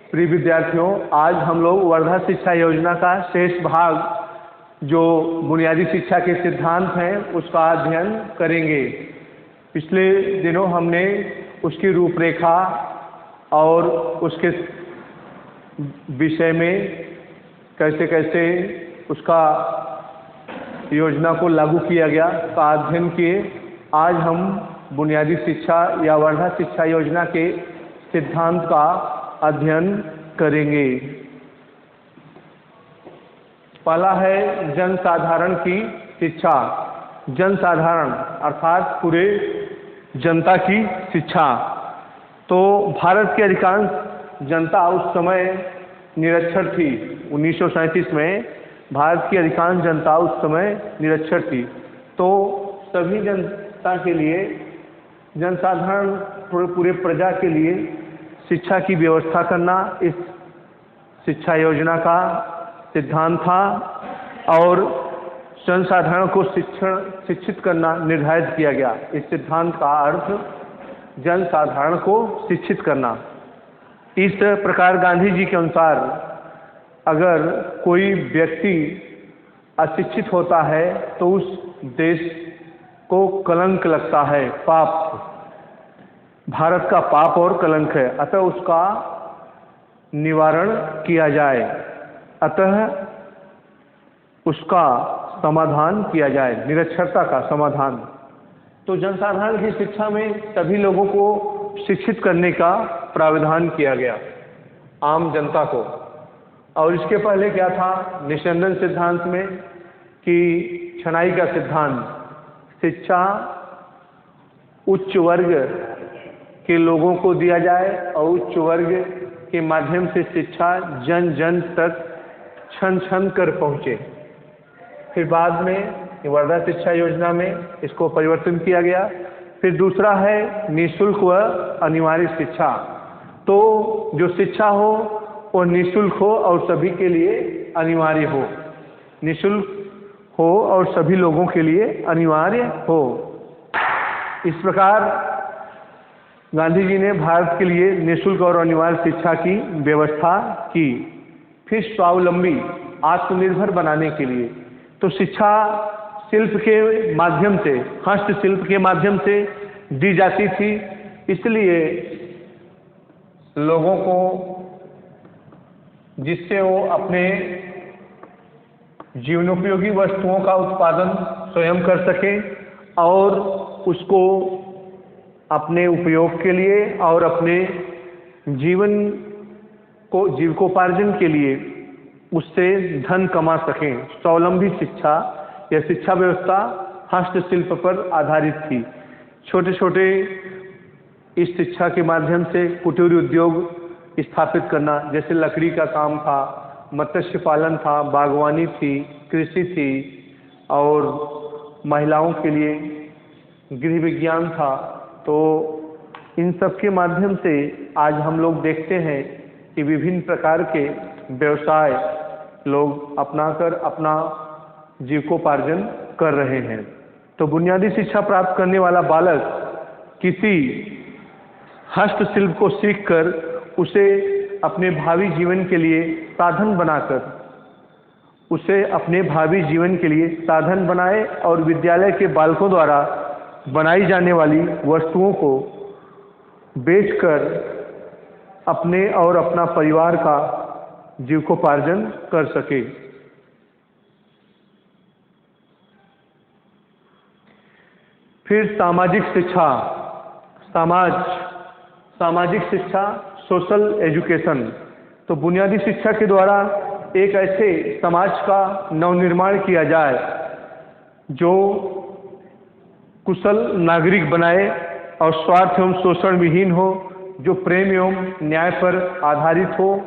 प्रिय विद्यार्थियों, आज हम लोग वर्धा शिक्षा योजना का शेष भाग जो बुनियादी शिक्षा के सिद्धांत हैं उसका अध्ययन करेंगे। पिछले दिनों हमने उसकी रूपरेखा और उसके विषय में कैसे कैसे उसका योजना को लागू किया गया का अध्ययन किए। आज हम बुनियादी शिक्षा या वर्धा शिक्षा योजना के सिद्धांत का अध्ययन करेंगे। पहला है जनसाधारण की शिक्षा। जनसाधारण अर्थात पूरे जनता की शिक्षा। तो भारत की अधिकांश जनता उस समय निरक्षर थी। 1937 में भारत की अधिकांश जनता उस समय निरक्षर थी। तो सभी जनता के लिए, जनसाधारण पूरे प्रजा के लिए शिक्षा की व्यवस्था करना इस शिक्षा योजना का सिद्धांत था और जनसाधारण को शिक्षित करना निर्धारित किया गया। इस सिद्धांत का अर्थ जनसाधारण को शिक्षित करना। इस प्रकार गांधी जी के अनुसार अगर कोई व्यक्ति अशिक्षित होता है तो उस देश को कलंक लगता है, पाप, भारत का पाप और कलंक है। अतः उसका निवारण किया जाए, अतः उसका समाधान किया जाए, निरक्षरता का समाधान। तो जनसाधारण की शिक्षा में सभी लोगों को शिक्षित करने का प्रावधान किया गया, आम जनता को। और इसके पहले क्या था निस्यंदन सिद्धांत में कि छनाई का सिद्धांत, शिक्षा उच्च वर्ग के लोगों को दिया जाए और उच्च वर्ग के माध्यम से शिक्षा जन जन तक छन छन कर पहुँचे। फिर बाद में वर्धा शिक्षा योजना में इसको परिवर्तन किया गया। फिर दूसरा है निःशुल्क व अनिवार्य शिक्षा। तो जो शिक्षा हो वो निःशुल्क हो और सभी के लिए अनिवार्य हो, निःशुल्क हो और सभी लोगों के लिए अनिवार्य हो। इस प्रकार गांधी जी ने भारत के लिए निःशुल्क और अनिवार्य शिक्षा की व्यवस्था की। फिर स्वावलंबी, आत्मनिर्भर बनाने के लिए तो शिक्षा शिल्प के माध्यम से, हस्तशिल्प के माध्यम से दी जाती थी। इसलिए लोगों को, जिससे वो अपने जीवनोपयोगी वस्तुओं का उत्पादन स्वयं कर सके और उसको अपने उपयोग के लिए और अपने जीविकोपार्जन के लिए उससे धन कमा सकें। स्वावलंबी शिक्षा या शिक्षा व्यवस्था हस्तशिल्प पर आधारित थी। छोटे छोटे इस शिक्षा के माध्यम से कुटीर उद्योग स्थापित करना, जैसे लकड़ी का काम था, मत्स्य पालन था, बागवानी थी, कृषि थी और महिलाओं के लिए गृह विज्ञान था। तो इन सब के माध्यम से आज हम लोग देखते हैं कि विभिन्न प्रकार के व्यवसाय लोग अपनाकर अपना जीविकोपार्जन कर रहे हैं। तो बुनियादी शिक्षा प्राप्त करने वाला बालक किसी हस्तशिल्प को सीखकर उसे अपने भावी जीवन के लिए साधन बनाकर, उसे अपने भावी जीवन के लिए साधन बनाए और विद्यालय के बालकों द्वारा बनाई जाने वाली वस्तुओं को बेचकर अपने और अपना परिवार का जीविकोपार्जन कर सके। फिर सामाजिक शिक्षा, सामाजिक शिक्षा, सोशल एजुकेशन। तो बुनियादी शिक्षा के द्वारा एक ऐसे समाज का नवनिर्माण किया जाए जो कुशल नागरिक बनाए और स्वार्थ एवं शोषण विहीन हो, जो प्रेम एवं न्याय पर आधारित हो।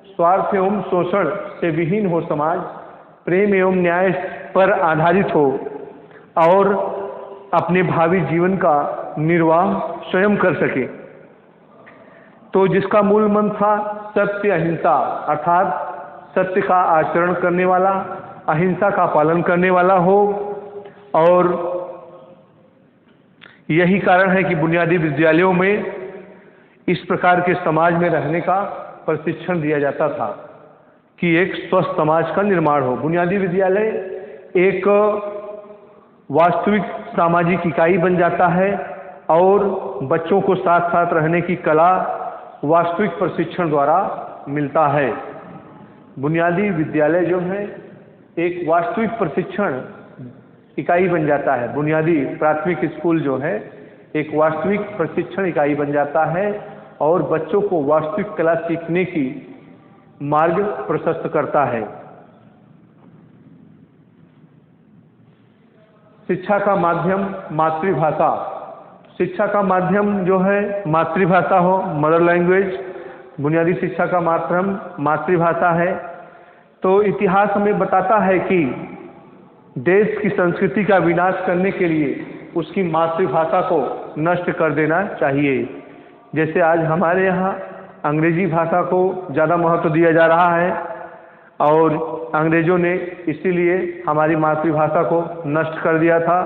स्वार्थ एवं शोषण से विहीन हो समाज, प्रेम एवं न्याय पर आधारित हो और अपने भावी जीवन का निर्वाह स्वयं कर सके। तो जिसका मूल मंत्र था सत्य अहिंसा, अर्थात सत्य का आचरण करने वाला, अहिंसा का पालन करने वाला हो। और यही कारण है कि बुनियादी विद्यालयों में इस प्रकार के समाज में रहने का प्रशिक्षण दिया जाता था कि एक स्वस्थ समाज का निर्माण हो। बुनियादी विद्यालय एक वास्तविक सामाजिक इकाई बन जाता है और बच्चों को साथ साथ रहने की कला वास्तविक प्रशिक्षण द्वारा मिलता है। बुनियादी विद्यालय जो है एक वास्तविक प्रशिक्षण इकाई बन जाता है। बुनियादी प्राथमिक स्कूल जो है एक वास्तविक प्रशिक्षण इकाई बन जाता है और बच्चों को वास्तविक कला सीखने की मार्ग प्रशस्त करता है। शिक्षा का माध्यम मातृभाषा। शिक्षा का माध्यम जो है मातृभाषा हो, मदर लैंग्वेज। बुनियादी शिक्षा का माध्यम मातृभाषा है। तो इतिहास हमें बताता है कि देश की संस्कृति का विनाश करने के लिए उसकी मातृभाषा को नष्ट कर देना चाहिए। जैसे आज हमारे यहाँ अंग्रेजी भाषा को ज़्यादा महत्व दिया जा रहा है और अंग्रेज़ों ने इसीलिए हमारी मातृभाषा को नष्ट कर दिया था।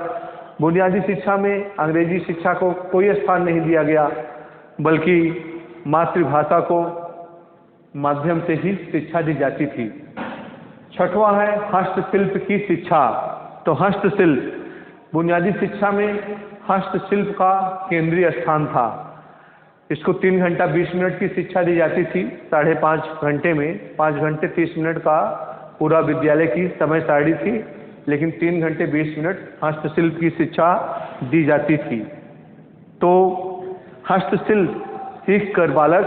बुनियादी शिक्षा में अंग्रेजी शिक्षा को कोई स्थान नहीं दिया गया, बल्कि मातृभाषा को माध्यम से ही शिक्षा दी जाती थी। छठवां है हस्तशिल्प की शिक्षा। तो हस्तशिल्प, बुनियादी शिक्षा में हस्तशिल्प का केंद्रीय स्थान था। इसको 3 घंटा 20 मिनट की शिक्षा दी जाती थी। 5.5 घंटे में 5 घंटे 30 मिनट का पूरा विद्यालय की समय सारणी थी, लेकिन 3 घंटे 20 मिनट हस्तशिल्प की शिक्षा दी जाती थी। तो हस्तशिल्प सीख कर बालक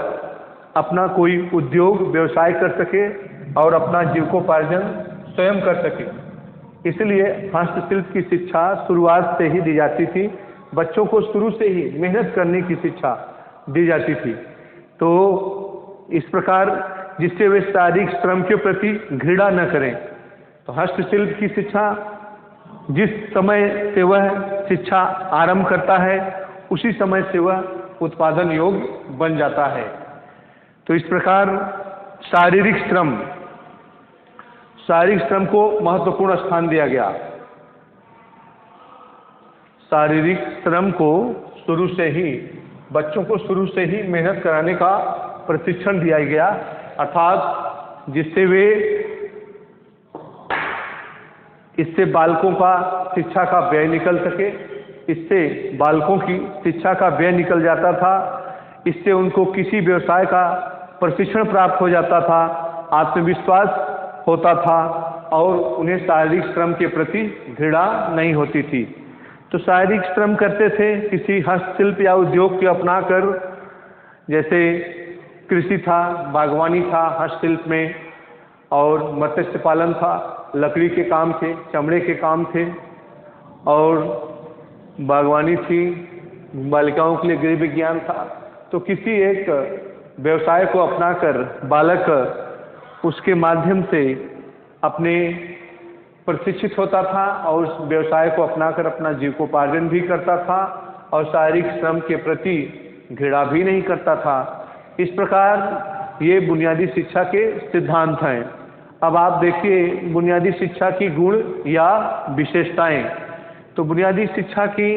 अपना कोई उद्योग व्यवसाय कर सके और अपना जीविकोपार्जन स्वयं कर सके। इसलिए हस्तशिल्प की शिक्षा शुरुआत से ही दी जाती थी। बच्चों को शुरू से ही मेहनत करने की शिक्षा दी जाती थी। तो इस प्रकार जिससे वे शारीरिक श्रम के प्रति घृणा न करें। तो हस्तशिल्प की शिक्षा जिस समय से वह शिक्षा आरंभ करता है उसी समय से वह उत्पादन योग्य बन जाता है। तो इस प्रकार शारीरिक श्रम को महत्वपूर्ण स्थान दिया गया। शारीरिक श्रम को शुरू से ही बच्चों को शुरू से ही मेहनत कराने का प्रशिक्षण दिया गया, अर्थात इससे बालकों का शिक्षा का व्यय निकल सके। इससे बालकों की शिक्षा का व्यय निकल जाता था। इससे उनको किसी व्यवसाय का प्रशिक्षण प्राप्त हो जाता था, आत्मविश्वास होता था और उन्हें शारीरिक श्रम के प्रति घृणा नहीं होती थी। तो शारीरिक श्रम करते थे किसी हस्तशिल्प या उद्योग को अपनाकर, जैसे कृषि था, बागवानी था हस्तशिल्प में, और मत्स्य पालन था, लकड़ी के काम थे, चमड़े के काम थे, और बागवानी थी, बालिकाओं के लिए गृह विज्ञान था। तो किसी एक व्यवसाय को अपनाकर बालक उसके माध्यम से अपने प्रशिक्षित होता था और उस व्यवसाय को अपनाकर अपना जीविकोपार्जन भी करता था और शारीरिक श्रम के प्रति घृणा भी नहीं करता था। इस प्रकार ये बुनियादी शिक्षा के सिद्धांत हैं। अब आप देखिए बुनियादी शिक्षा की गुण या विशेषताएं। तो बुनियादी शिक्षा की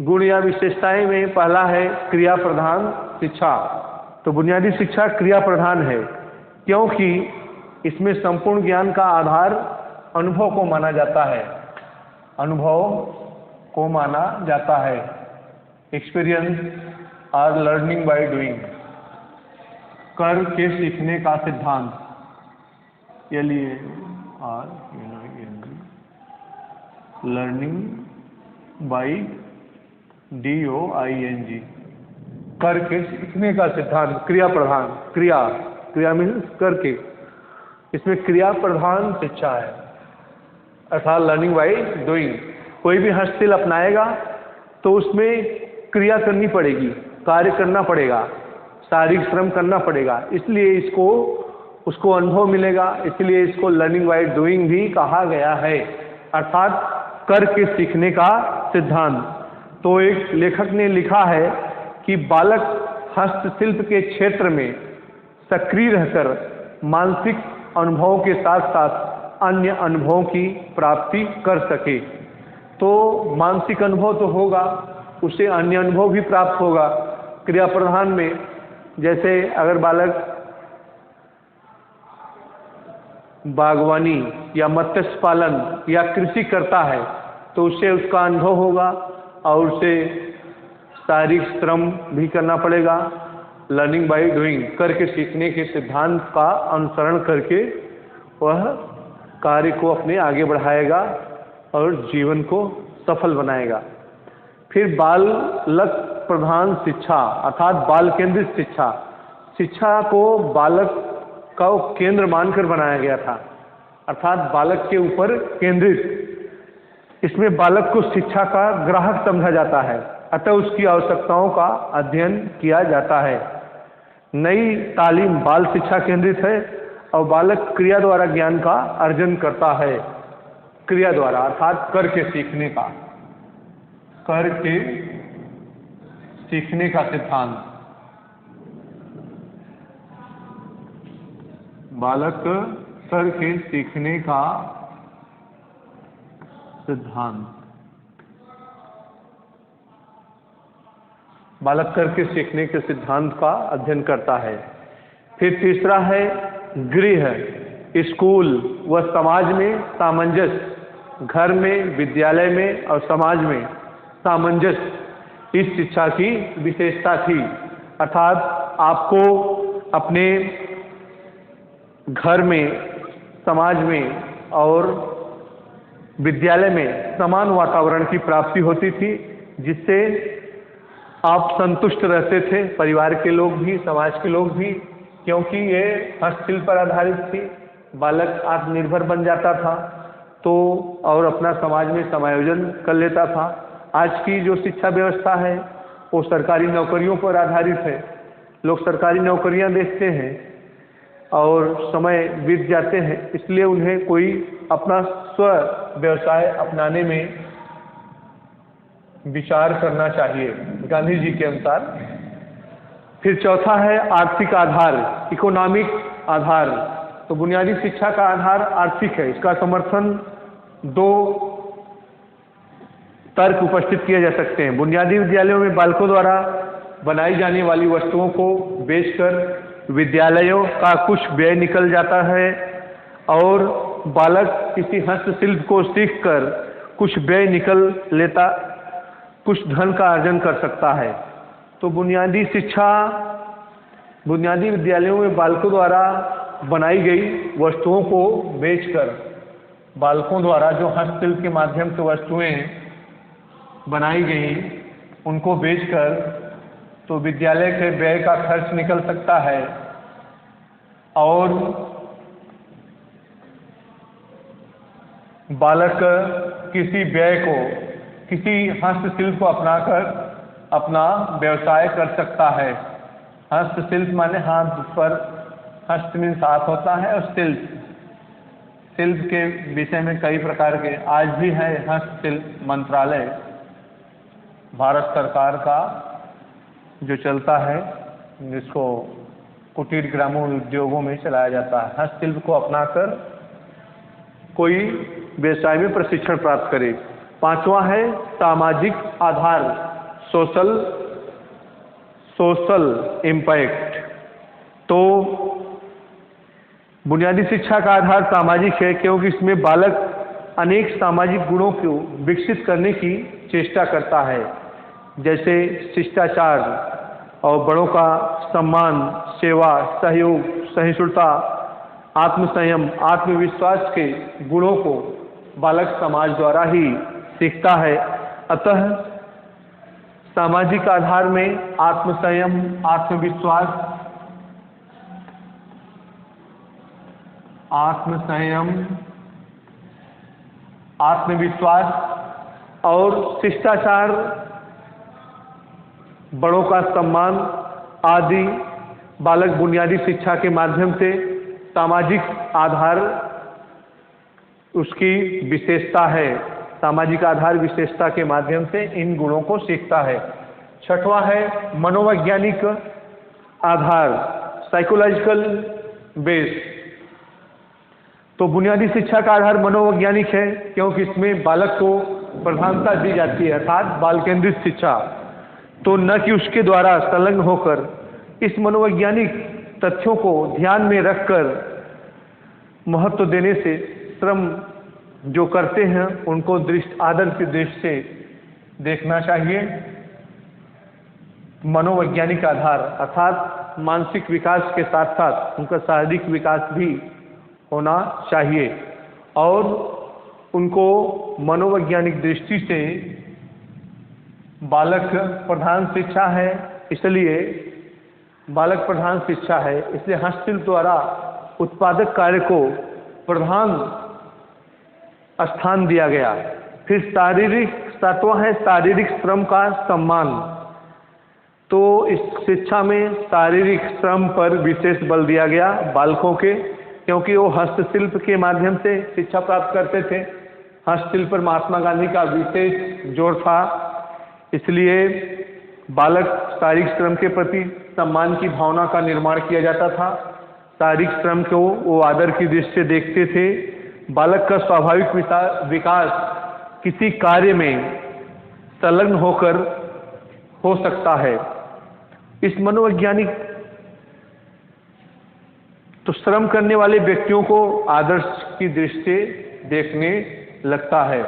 गुण या विशेषताएं में पहला है क्रिया प्रधान शिक्षा। तो बुनियादी शिक्षा क्रिया प्रधान है, क्योंकि इसमें संपूर्ण ज्ञान का आधार अनुभव को माना जाता है। अनुभव को माना जाता है। एक्सपीरियंस और लर्निंग बाय डूइंग, कर के सीखने का सिद्धांत। लर्निंग बाय DOING, कर के सीखने का सिद्धांत। क्रिया प्रधान, क्रिया मीन्स करके, इसमें क्रिया प्रधान शिक्षा है, अर्थात लर्निंग बाय डूइंग। कोई भी हस्तशिल्प अपनाएगा तो उसमें क्रिया करनी पड़ेगी, कार्य करना पड़ेगा, शारीरिक श्रम करना पड़ेगा, इसलिए उसको अनुभव मिलेगा। इसलिए इसको लर्निंग बाय डूइंग भी कहा गया है, अर्थात कर के सीखने का सिद्धांत। तो एक लेखक ने लिखा है कि बालक हस्तशिल्प के क्षेत्र में सक्रिय रहकर मानसिक अनुभवों के साथ साथ अन्य अनुभवों की प्राप्ति कर सके। तो मानसिक अनुभव तो होगा, उसे अन्य अनुभव भी प्राप्त होगा। क्रिया प्रधान में जैसे अगर बालक बागवानी या मत्स्य पालन या कृषि करता है तो उससे उसका अनुभव होगा और उसे शारीरिक श्रम भी करना पड़ेगा। लर्निंग बाय डूइंग, करके सीखने के सिद्धांत का अनुसरण करके वह कार्य को अपने आगे बढ़ाएगा और जीवन को सफल बनाएगा। फिर बालक प्रधान शिक्षा अर्थात बाल केंद्रित शिक्षा, शिक्षा को बालक का केंद्र मानकर बनाया गया था, अर्थात बालक के ऊपर केंद्रित। इसमें बालक को शिक्षा का ग्राहक समझा जाता है, अतः उसकी आवश्यकताओं का अध्ययन किया जाता है। नई तालीम बाल शिक्षा केंद्रित है और बालक क्रिया द्वारा ज्ञान का अर्जन करता है। क्रिया द्वारा अर्थात करके सीखने का, करके सीखने का सिद्धांत। बालक करके सीखने का सिद्धांत, बालक करके सीखने के सिद्धांत का अध्ययन करता है। फिर तीसरा है गृह, स्कूल व समाज में सामंजस्य, घर में, विद्यालय में और समाज में सामंजस्य इस शिक्षा की विशेषता थी। अर्थात आपको अपने घर में, समाज में और विद्यालय में समान वातावरण की प्राप्ति होती थी, जिससे आप संतुष्ट रहते थे, परिवार के लोग भी, समाज के लोग भी, क्योंकि ये हस्तशिल्प पर आधारित थी। बालक आत्मनिर्भर बन जाता था तो और अपना समाज में समायोजन कर लेता था। आज की जो शिक्षा व्यवस्था है वो सरकारी नौकरियों पर आधारित है। लोग सरकारी नौकरियां देखते हैं और समय बीत जाते हैं, इसलिए उन्हें कोई अपना स्व व्यवसाय अपनाने में विचार करना चाहिए गांधी जी के अनुसार। फिर चौथा है आर्थिक आधार, इकोनॉमिक आधार। तो बुनियादी शिक्षा का आधार आर्थिक है। इसका समर्थन दो तर्क उपस्थित किए जा सकते हैं। बुनियादी विद्यालयों में बालकों द्वारा बनाई जाने वाली वस्तुओं को बेचकर विद्यालयों का कुछ व्यय निकल जाता है और बालक किसी हस्तशिल्प को सीखकर कुछ व्यय निकल लेता, कुछ धन का अर्जन कर सकता है। तो बुनियादी शिक्षा बुनियादी विद्यालयों में बालकों द्वारा बनाई गई वस्तुओं को बेचकर, बालकों द्वारा जो हस्तशिल्प के माध्यम से वस्तुएं बनाई गई उनको बेचकर तो विद्यालय के व्यय का खर्च निकल सकता है और बालक किसी व्यय को, किसी हस्तशिल्प को अपनाकर अपना व्यवसाय कर सकता है। हस्तशिल्प माने हाथ पर, हस्त में हाथ होता है और शिल्प, शिल्प के विषय में कई प्रकार के आज भी है। हस्तशिल्प मंत्रालय भारत सरकार का जो चलता है, जिसको कुटीर ग्रामीण उद्योगों में चलाया जाता है। हस्तशिल्प को अपनाकर कोई व्यवसाय में प्रशिक्षण प्राप्त करे। पांचवा है सामाजिक आधार, सोशल इम्पैक्ट। तो बुनियादी शिक्षा का आधार सामाजिक है, क्योंकि इसमें बालक अनेक सामाजिक गुणों को विकसित करने की चेष्टा करता है, जैसे शिष्टाचार और बड़ों का सम्मान, सेवा, सहयोग, सहिष्णुता, आत्मसंयम, आत्मविश्वास के गुणों को बालक समाज द्वारा ही सीखता है। अतः सामाजिक आधार में आत्मसंयम, आत्मविश्वास और शिष्टाचार, बड़ों का सम्मान आदि बालक बुनियादी शिक्षा के माध्यम से सामाजिक आधार उसकी विशेषता है। सामाजिक आधार विशेषता के माध्यम से इन गुणों को सीखता है। छठवां है मनोवैज्ञानिक आधार, साइकोलॉजिकल बेस। तो बुनियादी शिक्षा का आधार मनोवैज्ञानिक है, क्योंकि इसमें बालक को प्रधानता दी जाती है, अर्थात बाल केंद्रित शिक्षा। तो न कि उसके द्वारा संलग्न होकर इस मनोवैज्ञानिक तथ्यों को ध्यान में रखकर महत्व देने से श्रम जो करते हैं उनको आदर की दृष्टि से देखना चाहिए। मनोवैज्ञानिक आधार अर्थात मानसिक विकास के साथ साथ उनका शारीरिक विकास भी होना चाहिए और उनको मनोवैज्ञानिक दृष्टि से बालक प्रधान शिक्षा है, इसलिए बालक प्रधान शिक्षा है, इसलिए हस्तशिल्प द्वारा उत्पादक कार्य को प्रधान स्थान दिया गया। फिर सातवां है शारीरिक श्रम का सम्मान। तो इस शिक्षा में शारीरिक श्रम पर विशेष बल दिया गया बालकों के, क्योंकि वो हस्तशिल्प के माध्यम से शिक्षा प्राप्त करते थे। हस्तशिल्प पर महात्मा गांधी का विशेष जोर था, इसलिए बालक शारीरिक श्रम के प्रति सम्मान की भावना का निर्माण किया जाता था। शारीरिक श्रम को वो आदर की दृष्टि से देखते थे। बालक का स्वाभाविक विकास किसी कार्य में संलग्न होकर हो सकता है। इस मनोवैज्ञानिक तो श्रम करने वाले व्यक्तियों को आदर्श की दृष्टि से देखने लगता है।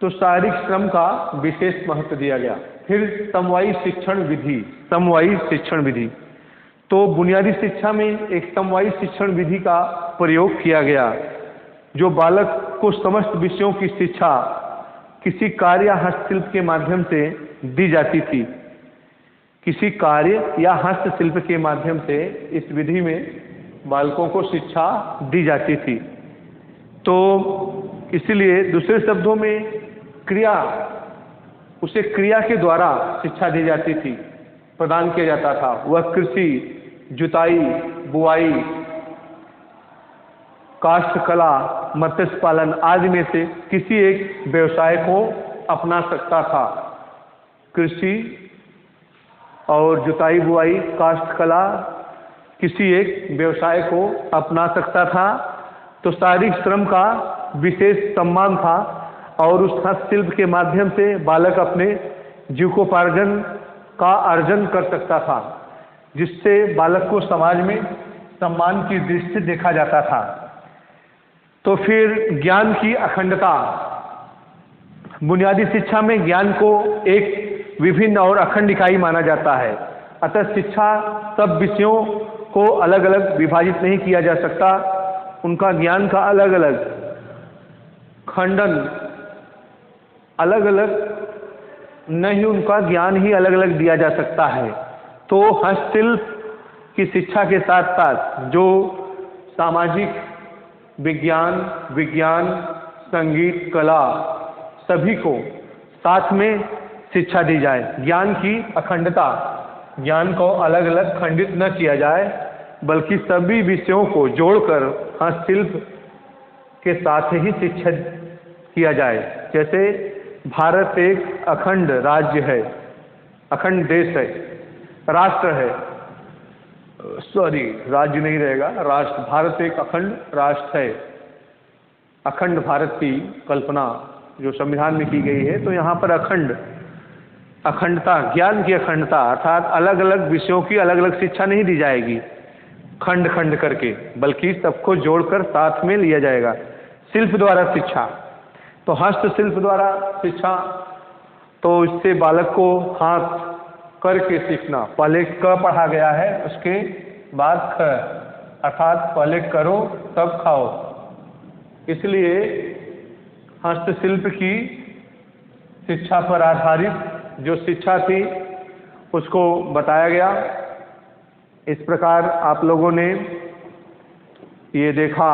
तो शारीरिक श्रम का विशेष महत्व दिया गया। फिर समवायी शिक्षण विधि। समवायी शिक्षण विधि तो बुनियादी शिक्षा में एक समवायी शिक्षण विधि का प्रयोग किया गया, जो बालक को समस्त विषयों की शिक्षा किसी कार्य या हस्तशिल्प के माध्यम से दी जाती थी। किसी कार्य या हस्तशिल्प के माध्यम से इस विधि में बालकों को शिक्षा दी जाती थी। तो इसलिए दूसरे शब्दों में उसे क्रिया के द्वारा शिक्षा दी जाती थी, प्रदान किया जाता था। वह कृषि, जुताई, बुआई, काष्ठ कला, मत्स्य पालन आदि में से किसी एक व्यवसाय को अपना सकता था। कृषि और जुताई, बुआई, काष्ठ कला किसी एक व्यवसाय को अपना सकता था। तो शारीरिक श्रम का विशेष सम्मान था और उस हस्तशिल्प के माध्यम से बालक अपने जीविकोपार्जन का अर्जन कर सकता था, जिससे बालक को समाज में सम्मान की दृष्टि से देखा जाता था। तो फिर ज्ञान की अखंडता। बुनियादी शिक्षा में ज्ञान को एक विभिन्न और अखंड इकाई माना जाता है। अतः शिक्षा सब विषयों को अलग अलग विभाजित नहीं किया जा सकता। उनका ज्ञान का अलग अलग खंडन, अलग अलग नहीं, उनका ज्ञान ही अलग अलग दिया जा सकता है। तो हस्तशिल्प की शिक्षा के साथ साथ जो सामाजिक विज्ञान, संगीत, कला सभी को साथ में शिक्षा दी जाए। ज्ञान की अखंडता, ज्ञान को अलग अलग खंडित न किया जाए, बल्कि सभी विषयों को जोड़कर हस्तशिल्प के साथ ही शिक्षित किया जाए। जैसे भारत एक अखंड राज्य है, अखंड देश है, राष्ट्र है, राज्य नहीं रहेगा, राष्ट्र। भारत एक अखंड राष्ट्र है। अखंड भारत की कल्पना जो संविधान में की गई है, तो यहाँ पर अखंडता, ज्ञान की अखंडता अर्थात अलग अलग विषयों की अलग अलग शिक्षा नहीं दी जाएगी खंड खंड करके, बल्कि सबको जोड़कर साथ में लिया जाएगा। शिल्प द्वारा शिक्षा, तो हस्तशिल्प द्वारा शिक्षा, तो इससे बालक को हाथ करके सीखना। पहले क पढ़ा गया है, उसके बाद ख, अर्थात पहले करो तब खाओ। इसलिए हस्तशिल्प की शिक्षा पर आधारित जो शिक्षा थी उसको बताया गया। इस प्रकार आप लोगों ने ये देखा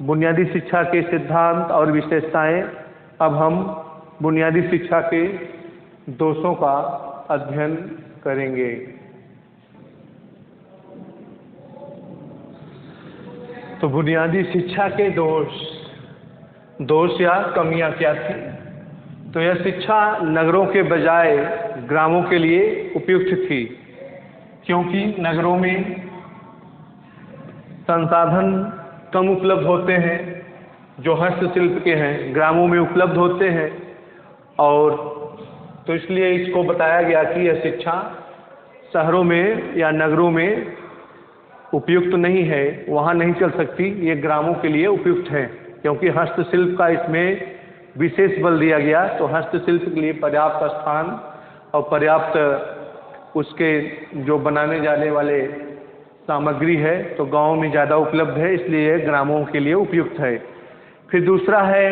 बुनियादी शिक्षा के सिद्धांत और विशेषताएं। अब हम बुनियादी शिक्षा के दोषों का अध्ययन करेंगे। तो बुनियादी शिक्षा के दोष या कमियां क्या थी? तो यह शिक्षा नगरों के बजाय ग्रामों के लिए उपयुक्त थी, क्योंकि नगरों में संसाधन कम उपलब्ध होते हैं जो हस्तशिल्प के हैं, ग्रामों में उपलब्ध होते हैं। और तो इसलिए इसको बताया गया कि यह शिक्षा शहरों में या नगरों में उपयुक्त नहीं है वहाँ नहीं चल सकती, ये ग्रामों के लिए उपयुक्त है, क्योंकि हस्तशिल्प का इसमें विशेष बल दिया गया। तो हस्तशिल्प के लिए पर्याप्त स्थान और पर्याप्त उसके जो बनाने जाने वाले सामग्री है तो गांव में ज़्यादा उपलब्ध है, इसलिए यह ग्रामों के लिए उपयुक्त है। फिर दूसरा है,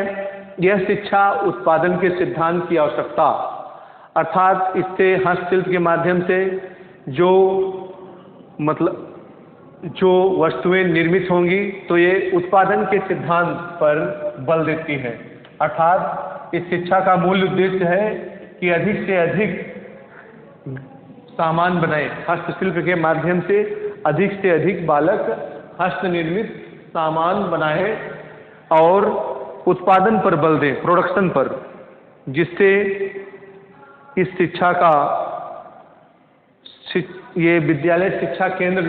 यह शिक्षा उत्पादन के सिद्धांत की आवश्यकता, अर्थात इससे हस्तशिल्प के माध्यम से जो वस्तुएं निर्मित होंगी तो ये उत्पादन के सिद्धांत पर बल देती है। अर्थात इस शिक्षा का मूल उद्देश्य है कि अधिक से अधिक सामान बनाए, हस्तशिल्प के माध्यम से अधिक बालक हस्त निर्मित सामान बनाए और उत्पादन पर बल दें, प्रोडक्शन पर, जिससे इस शिक्षा का ये विद्यालय शिक्षा केंद्र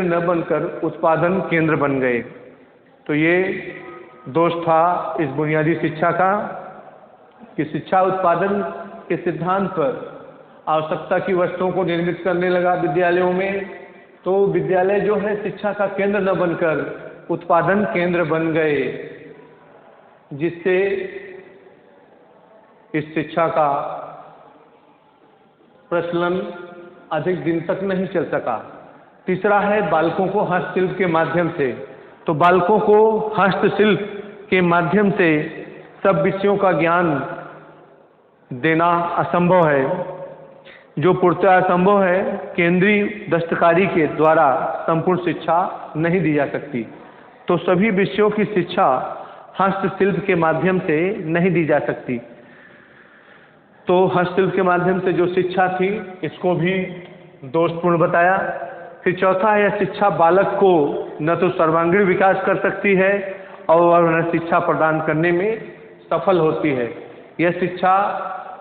न बनकर उत्पादन केंद्र बन गए। तो ये दोष था इस बुनियादी शिक्षा का कि शिक्षा उत्पादन के सिद्धांत पर आवश्यकता की वस्तुओं को निर्मित करने लगा विद्यालयों में, तो विद्यालय जो है शिक्षा का केंद्र न बनकर उत्पादन केंद्र बन गए, जिससे इस शिक्षा का प्रचलन अधिक दिन तक नहीं चल सका। तीसरा है, बालकों को हस्तशिल्प के माध्यम से, तो बालकों को हस्तशिल्प के माध्यम से सब विषयों का ज्ञान देना असंभव है। जो पूर्णतः असंभव है, केंद्रीय दस्तकारी के द्वारा संपूर्ण शिक्षा नहीं दी जा सकती। तो सभी विषयों की शिक्षा हस्तशिल्प के माध्यम से नहीं दी जा सकती। तो हस्तशिल्प के माध्यम से जो शिक्षा थी इसको भी दोषपूर्ण बताया। फिर चौथा है, यह शिक्षा बालक को न तो सर्वांगीण विकास कर सकती है और न शिक्षा प्रदान करने में सफल होती है। यह शिक्षा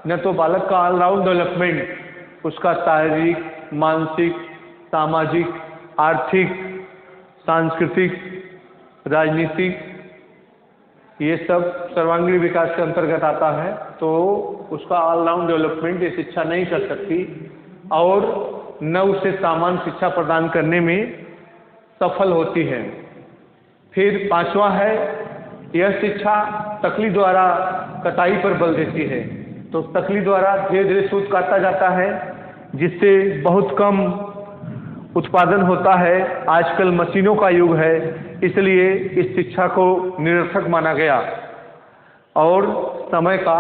न तो बालक का ऑलराउंड डेवलपमेंट, उसका शारीरिक, मानसिक, सामाजिक, आर्थिक, सांस्कृतिक, राजनीतिक, ये सब सर्वांगीण विकास के अंतर्गत आता है, तो उसका ऑलराउंड डेवलपमेंट ये शिक्षा नहीं कर सकती और न उसे सामान्य शिक्षा प्रदान करने में सफल होती है। फिर पांचवा है, यह शिक्षा तकली द्वारा कटाई पर बल देती है। तो तकली द्वारा धीरे धीरे सूत काटा जाता है, जिससे बहुत कम उत्पादन होता है। आजकल मशीनों का युग है, इसलिए इस शिक्षा को निरर्थक माना गया और समय का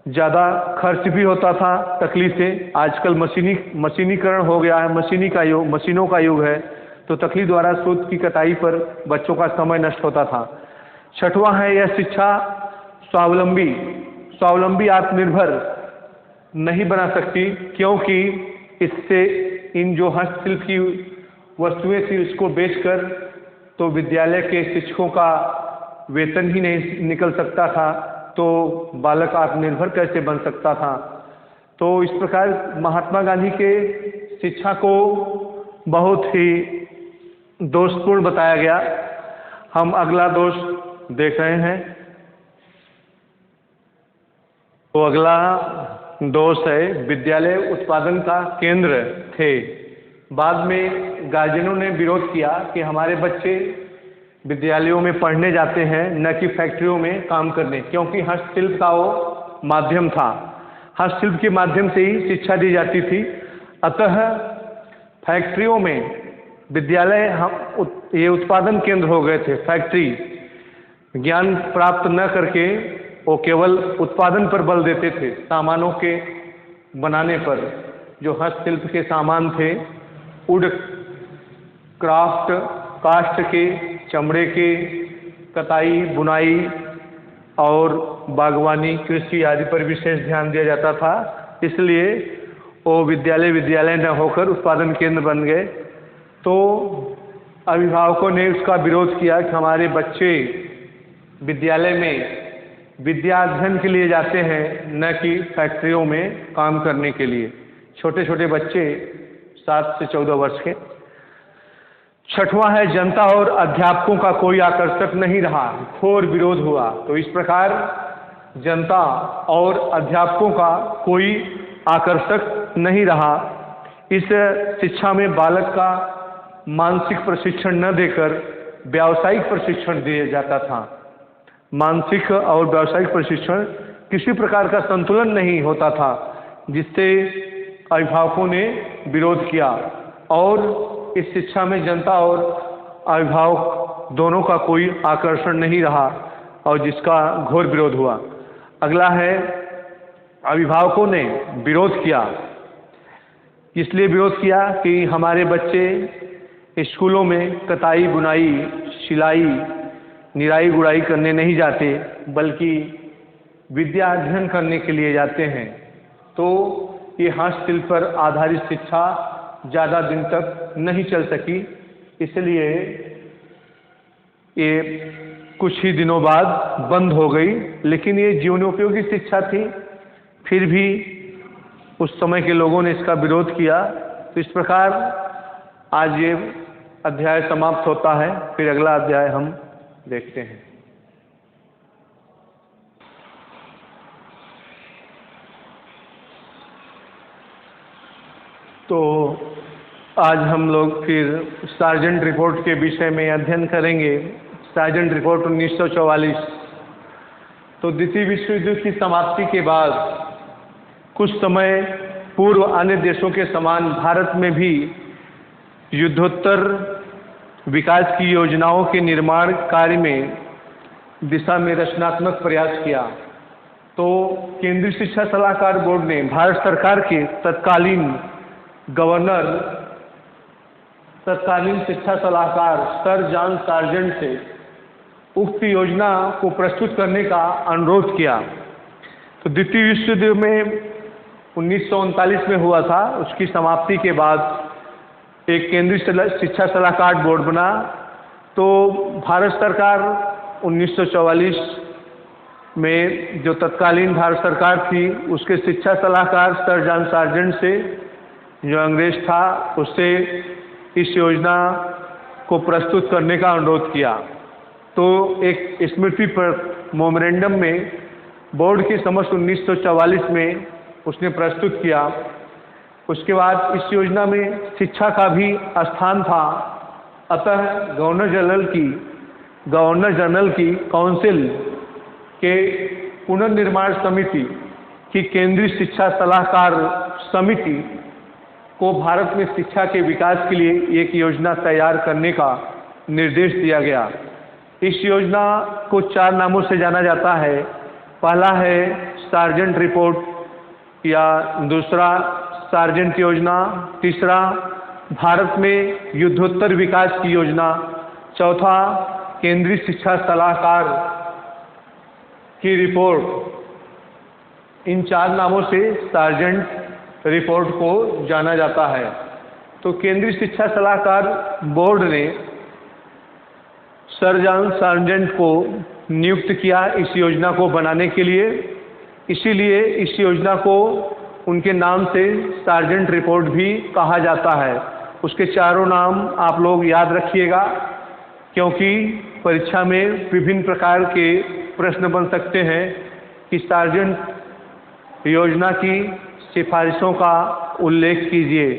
ज़्यादा खर्च भी होता था तकली से। आजकल मशीनीकरण हो गया है, मशीनों का युग है, तो तकली द्वारा सूत की कटाई पर बच्चों का समय नष्ट होता था। छठवां है, यह शिक्षा स्वावलंबी आत्मनिर्भर नहीं बना सकती, क्योंकि इससे इन जो हस्तशिल्प की वस्तुएं थी उसको बेचकर तो विद्यालय के शिक्षकों का वेतन ही नहीं निकल सकता था, तो बालक आत्मनिर्भर कैसे बन सकता था। तो इस प्रकार महात्मा गांधी के शिक्षा को बहुत ही दोषपूर्ण बताया गया। हम अगला दोष देख रहे हैं। तो अगला दोष है, विद्यालय उत्पादन का केंद्र थे। बाद में गार्जियनों ने विरोध किया कि हमारे बच्चे विद्यालयों में पढ़ने जाते हैं, न कि फैक्ट्रियों में काम करने, क्योंकि हस्तशिल्प का वो माध्यम था। हस्तशिल्प के माध्यम से ही शिक्षा दी जाती थी। अतः फैक्ट्रियों में विद्यालय ये उत्पादन केंद्र हो गए थे। फैक्ट्री ज्ञान प्राप्त न करके वो केवल उत्पादन पर बल देते थे, सामानों के बनाने पर। जो हस्तशिल्प के सामान थे, वुड क्राफ्ट, काष्ठ के, चमड़े के, कताई, बुनाई और बागवानी, कृषि आदि पर विशेष ध्यान दिया जाता था। इसलिए वो विद्यालय न होकर उत्पादन केंद्र बन गए। तो अभिभावकों ने उसका विरोध किया कि हमारे बच्चे विद्यालय में विद्या अध्ययन के लिए जाते हैं, न कि फैक्ट्रियों में काम करने के लिए। छोटे छोटे बच्चे 7 से 14 वर्ष के। छठवां है, जनता और अध्यापकों का कोई आकर्षक नहीं रहा, घोर विरोध हुआ। तो इस प्रकार जनता और अध्यापकों का कोई आकर्षक नहीं रहा, इस शिक्षा में बालक का मानसिक प्रशिक्षण न देकर व्यावसायिक प्रशिक्षण दिया जाता था। मानसिक और व्यावसायिक प्रशिक्षण किसी प्रकार का संतुलन नहीं होता था, जिससे अभिभावकों ने विरोध किया और इस शिक्षा में जनता और अभिभावक दोनों का कोई आकर्षण नहीं रहा और जिसका घोर विरोध हुआ। अगला है, अभिभावकों ने विरोध किया। इसलिए विरोध किया कि हमारे बच्चे स्कूलों में कताई बुनाई सिलाई निराई गुड़ाई करने नहीं जाते, बल्कि विद्या अध्ययन करने के लिए जाते हैं। तो ये हस्तशिल्प पर आधारित शिक्षा ज़्यादा दिन तक नहीं चल सकी, इसलिए ये कुछ ही दिनों बाद बंद हो गई। लेकिन ये जीवनोपयोगी शिक्षा थी, फिर भी उस समय के लोगों ने इसका विरोध किया। तो इस प्रकार आज ये अध्याय समाप्त होता है। फिर अगला अध्याय हम देखते हैं। तो आज हम लोग फिर सार्जेंट रिपोर्ट के विषय में अध्ययन करेंगे। Sergeant report 1944। तो द्वितीय विश्व युद्ध की समाप्ति के बाद कुछ समय पूर्व अन्य देशों के समान भारत में भी युद्धोत्तर विकास की योजनाओं के निर्माण कार्य में दिशा में रचनात्मक प्रयास किया। तो केंद्रीय शिक्षा सलाहकार बोर्ड ने भारत सरकार के तत्कालीन गवर्नर, तत्कालीन शिक्षा सलाहकार सर जॉन सार्जेंट से उक्त योजना को प्रस्तुत करने का अनुरोध किया। तो द्वितीय विश्व युद्ध में 1939 में हुआ था। उसकी समाप्ति के बाद एक केंद्रीय शिक्षा सलाहकार बोर्ड बना। तो भारत सरकार 1944 में जो तत्कालीन भारत सरकार थी, उसके शिक्षा सलाहकार सर जॉन सार्जेंट से, जो अंग्रेज था, उससे इस योजना को प्रस्तुत करने का अनुरोध किया। तो एक स्मृति पर मोमेरेंडम में बोर्ड के समक्ष 1944 में उसने प्रस्तुत किया। उसके बाद इस योजना में शिक्षा का भी स्थान था। अतः गवर्नर जनरल की काउंसिल के पुनर्निर्माण समिति की केंद्रीय शिक्षा सलाहकार समिति को भारत में शिक्षा के विकास के लिए एक योजना तैयार करने का निर्देश दिया गया। इस योजना को 4 नामों से जाना जाता है। पहला है सार्जेंट रिपोर्ट, या दूसरा सार्जेंट योजना, तीसरा भारत में युद्धोत्तर विकास की योजना, चौथा केंद्रीय शिक्षा सलाहकार की रिपोर्ट। इन 4 नामों से सार्जेंट रिपोर्ट को जाना जाता है। तो केंद्रीय शिक्षा सलाहकार बोर्ड ने सर जॉन सार्जेंट को नियुक्त किया इस योजना को बनाने के लिए। इसीलिए इस योजना को उनके नाम से सार्जेंट रिपोर्ट भी कहा जाता है। उसके चारों नाम आप लोग याद रखिएगा, क्योंकि परीक्षा में विभिन्न प्रकार के प्रश्न बन सकते हैं कि सार्जेंट योजना की सिफारिशों का उल्लेख कीजिए,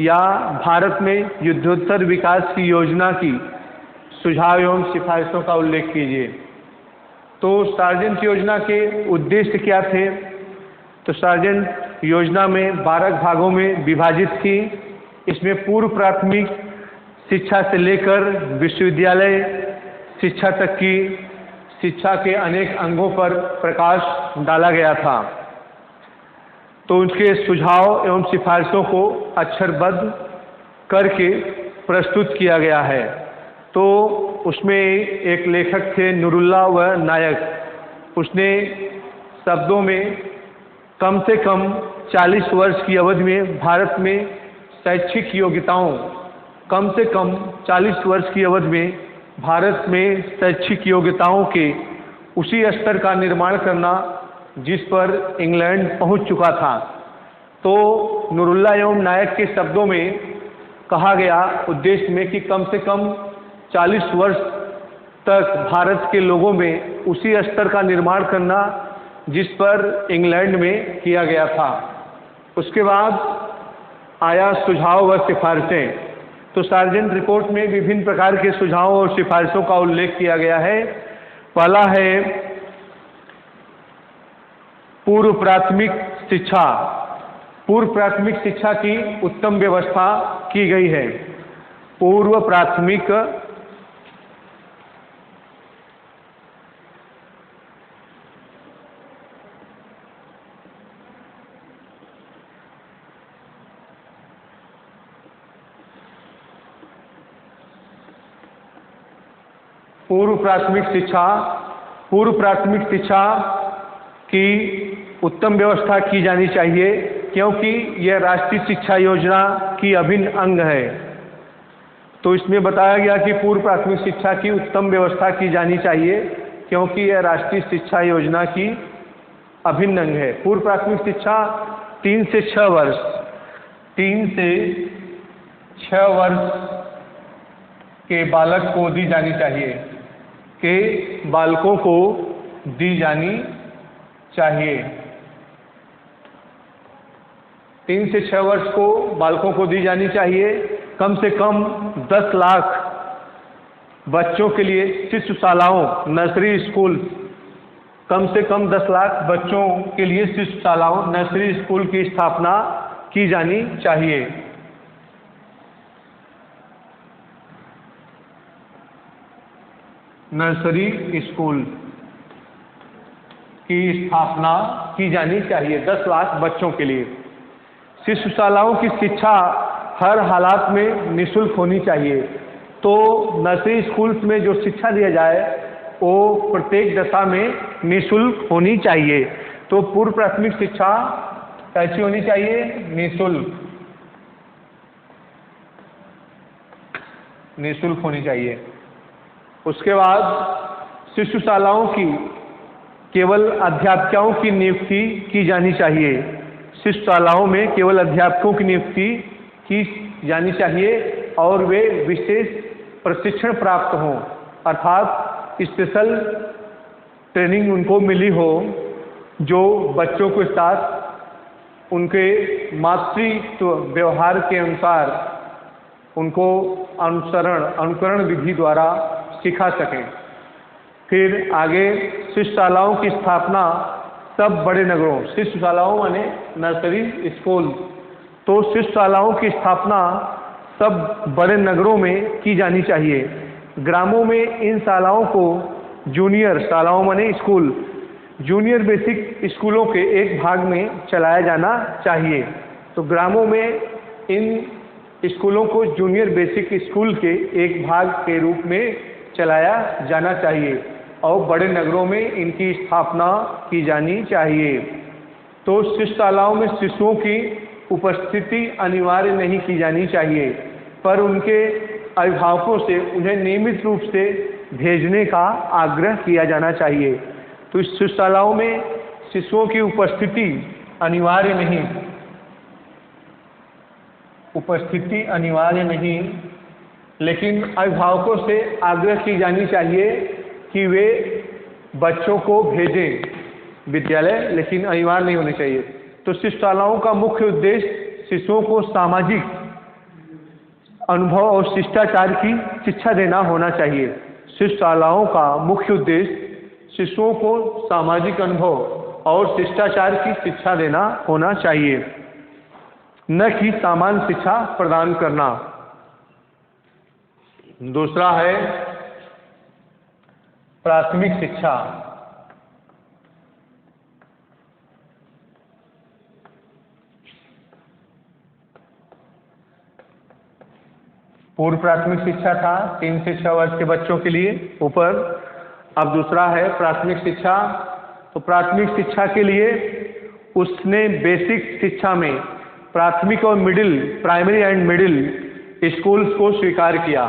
या भारत में युद्धोत्तर विकास की योजना की सुझाव एवं सिफारिशों का उल्लेख कीजिए। तो सार्जेंट योजना के उद्देश्य क्या थे? तो सार्जेंट योजना में 12 भागों में विभाजित थी। इसमें पूर्व प्राथमिक शिक्षा से लेकर विश्वविद्यालय शिक्षा तक की शिक्षा के अनेक अंगों पर प्रकाश डाला गया था। तो उनके सुझाव एवं सिफारिशों को अक्षरबद्ध करके प्रस्तुत किया गया है। तो उसमें एक लेखक थे नुरुल्लाह व नायक। उसने शब्दों में कम से कम 40 वर्ष की अवधि में भारत में शैक्षिक योग्यताओं, कम से कम 40 वर्ष की अवधि में भारत में शैक्षिक योग्यताओं के उसी स्तर का निर्माण करना जिस पर इंग्लैंड पहुंच चुका था। तो नुरुल्लाह एवं नायक के शब्दों में कहा गया उद्देश्य में कि कम से कम 40 वर्ष तक भारत के लोगों में उसी स्तर का निर्माण करना जिस पर इंग्लैंड में किया गया था। उसके बाद आया सुझाव व सिफारिशें। तो सार्जेंट रिपोर्ट में विभिन्न प्रकार के सुझावों और सिफारिशों का उल्लेख किया गया है। पहला है पूर्व प्राथमिक शिक्षा। पूर्व प्राथमिक शिक्षा की उत्तम व्यवस्था की गई है। पूर्व प्राथमिक शिक्षा की उत्तम व्यवस्था की जानी चाहिए, क्योंकि यह राष्ट्रीय शिक्षा योजना की अभिन्न अंग है। तो इसमें बताया गया कि पूर्व प्राथमिक शिक्षा की उत्तम व्यवस्था की जानी चाहिए, क्योंकि यह राष्ट्रीय शिक्षा योजना की अभिन्न अंग है। पूर्व प्राथमिक शिक्षा 3 से 6 वर्ष 3 से 6 वर्ष के बालक को दी जानी चाहिए, के बालकों को दी जानी चाहिए। 3 से 6 वर्ष को बालकों को दी जानी चाहिए। कम से कम 10 लाख बच्चों के लिए शिशुशालाओं, नर्सरी स्कूल, कम से कम 10 लाख बच्चों के लिए शिशुशालाओं, नर्सरी स्कूल की स्थापना की जानी चाहिए। नर्सरी स्कूल की स्थापना की जानी चाहिए 10 लाख बच्चों के लिए। शिशुशालाओं की शिक्षा हर हालात में निःशुल्क होनी चाहिए। तो नर्सरी स्कूल्स में जो शिक्षा दिया जाए वो प्रत्येक दशा में निःशुल्क होनी चाहिए। तो पूर्व प्राथमिक शिक्षा कैसी होनी चाहिए? निःशुल्क होनी चाहिए। उसके बाद शिशुशालाओं की केवल अध्यापिकाओं की नियुक्ति की जानी चाहिए। शिशुशालाओं में केवल अध्यापकों की नियुक्ति की जानी चाहिए और वे विशेष प्रशिक्षण प्राप्त हों, अर्थात स्पेशल ट्रेनिंग उनको मिली हो, जो बच्चों के साथ उनके मातृत्व व्यवहार के अनुसार उनको अनुकरण विधि द्वारा सिखा सकें। फिर आगे शिशुशालाओं की स्थापना सब बड़े नगरों, शिशुशालाओं माने नर्सरी स्कूल, तो शिशुशालाओं की स्थापना सब बड़े नगरों में की जानी चाहिए। ग्रामों में इन शालाओं को जूनियर शालाओं माने स्कूल, जूनियर बेसिक स्कूलों के एक भाग में चलाया जाना चाहिए। तो ग्रामों में इन स्कूलों को जूनियर बेसिक स्कूल के एक भाग के रूप में चलाया जाना चाहिए और बड़े नगरों में इनकी स्थापना की जानी चाहिए। तो शिशुशालाओं में शिशुओं की उपस्थिति अनिवार्य नहीं की जानी चाहिए, पर उनके अभिभावकों से उन्हें नियमित रूप से भेजने का आग्रह किया जाना चाहिए। तो इस शिशुशालाओं में शिशुओं की उपस्थिति अनिवार्य नहीं, लेकिन अभिभावकों से आग्रह की जानी चाहिए कि वे बच्चों को भेजें विद्यालय, लेकिन अनिवार्य नहीं होनी चाहिए। तो शिशुशालाओं का मुख्य उद्देश्य शिशुओं को सामाजिक अनुभव और शिष्टाचार की शिक्षा देना होना चाहिए। शिशुशालाओं का मुख्य उद्देश्य शिशुओं को सामाजिक अनुभव और शिष्टाचार की शिक्षा देना होना चाहिए, न कि सामान्य शिक्षा प्रदान करना। दूसरा है प्राथमिक शिक्षा। पूर्व प्राथमिक शिक्षा था 3 से 6 वर्ष के बच्चों के लिए ऊपर, अब दूसरा है प्राथमिक शिक्षा। तो प्राथमिक शिक्षा के लिए उसने बेसिक शिक्षा में प्राथमिक और middle, primary and middle schools को स्वीकार किया।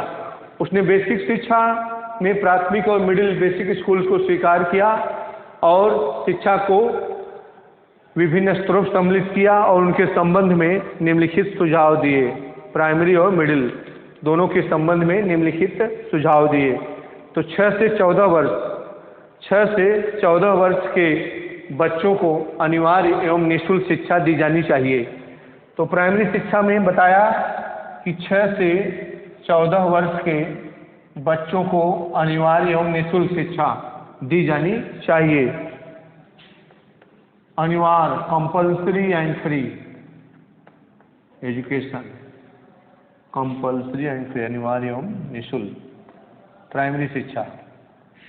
उसने बेसिक शिक्षा में प्राथमिक और मिडिल बेसिक स्कूल्स को स्वीकार किया और शिक्षा को विभिन्न स्तरों पर सम्मिलित किया और उनके संबंध में निम्नलिखित सुझाव दिए। प्राइमरी और मिडिल दोनों के संबंध में निम्नलिखित सुझाव दिए। तो 6 से 14 वर्ष के बच्चों को अनिवार्य एवं निःशुल्क शिक्षा दी जानी चाहिए। तो प्राइमरी शिक्षा में बताया कि 6 से 14 वर्ष के बच्चों को अनिवार्य एवं निःशुल्क शिक्षा दी जानी चाहिए। अनिवार्य, compulsory and free education, compulsory and free, अनिवार्य एवं निःशुल्क प्राइमरी शिक्षा।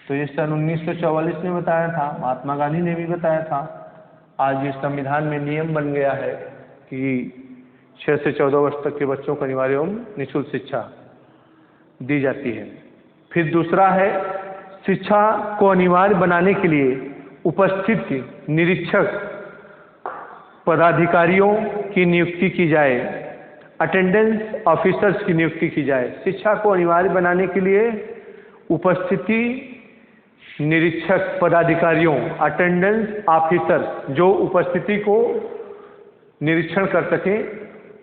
तो ये सन 1944 में बताया था, महात्मा गांधी ने भी बताया था। आज ये संविधान में नियम बन गया है कि 6 से 14 वर्ष तक के बच्चों को अनिवार्य एवं निःशुल्क शिक्षा दी जाती है। फिर दूसरा है, शिक्षा को अनिवार्य बनाने के लिए उपस्थित निरीक्षक पदाधिकारियों की नियुक्ति की जाए, अटेंडेंस ऑफिसर्स की नियुक्ति की जाए। शिक्षा को अनिवार्य बनाने के लिए उपस्थिति निरीक्षक पदाधिकारियों, अटेंडेंस ऑफिसर्स, जो उपस्थिति को निरीक्षण कर सकें,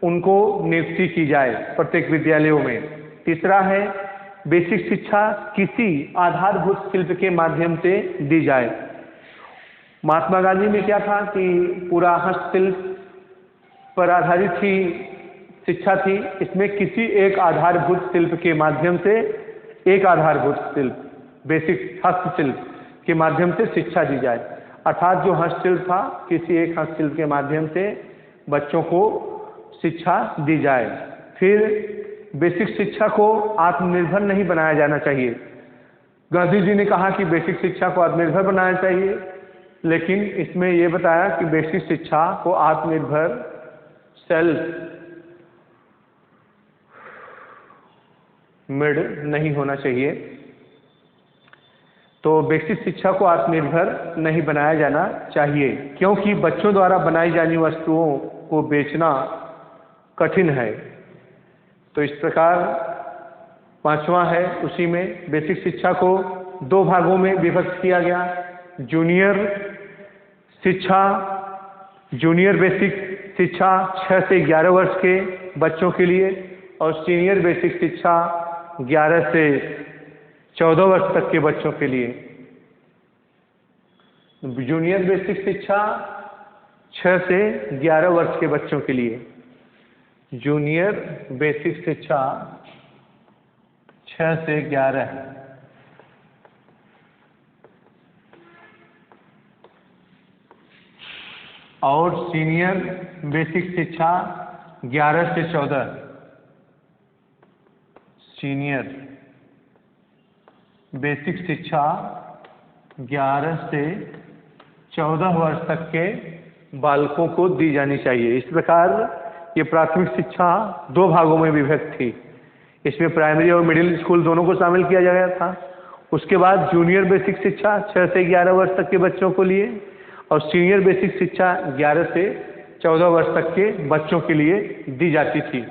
उनको नियुक्ति की जाए प्रत्येक विद्यालयों में। तीसरा है, बेसिक शिक्षा किसी आधारभूत शिल्प के माध्यम से दी जाए। महात्मा गांधी में क्या था कि पूरा हस्तशिल्प पर आधारित ही शिक्षा थी, इसमें किसी एक आधारभूत शिल्प के माध्यम से, एक आधारभूत शिल्प, बेसिक हस्तशिल्प के माध्यम से शिक्षा दी जाए। अर्थात जो हस्तशिल्प था, किसी एक हस्तशिल्प के माध्यम से बच्चों को शिक्षा दी जाए। फिर बेसिक शिक्षा को आत्मनिर्भर नहीं बनाया जाना चाहिए। गांधी जी ने कहा कि बेसिक शिक्षा को आत्मनिर्भर बनाना चाहिए, लेकिन इसमें यह बताया कि बेसिक शिक्षा को आत्मनिर्भर, सेल्फ मेड नहीं होना चाहिए। तो बेसिक शिक्षा को आत्मनिर्भर नहीं बनाया जाना चाहिए, क्योंकि बच्चों द्वारा बनाई जाने वस्तुओं को बेचना कठिन है। तो इस प्रकार पांचवा है, उसी में बेसिक शिक्षा को 2 भागों में विभक्त किया गया। जूनियर शिक्षा, जूनियर बेसिक शिक्षा 6 से 11 वर्ष के बच्चों के लिए, और सीनियर बेसिक शिक्षा 11 से 14 वर्ष तक के बच्चों के लिए। जूनियर बेसिक शिक्षा 6 से 11 वर्ष के बच्चों के लिए, जूनियर बेसिक शिक्षा 6 से 11, और सीनियर बेसिक शिक्षा 11 से 14। सीनियर बेसिक शिक्षा 11 से 14 वर्ष तक के बालकों को दी जानी चाहिए। इस प्रकार ये प्राथमिक शिक्षा 2 भागों में विभक्त थी। इसमें प्राइमरी और मिडिल स्कूल दोनों को शामिल किया गया था। उसके बाद जूनियर बेसिक शिक्षा 6 से 11 वर्ष तक के बच्चों को लिए, और सीनियर बेसिक शिक्षा 11 से 14 वर्ष तक के बच्चों के लिए दी जाती थी।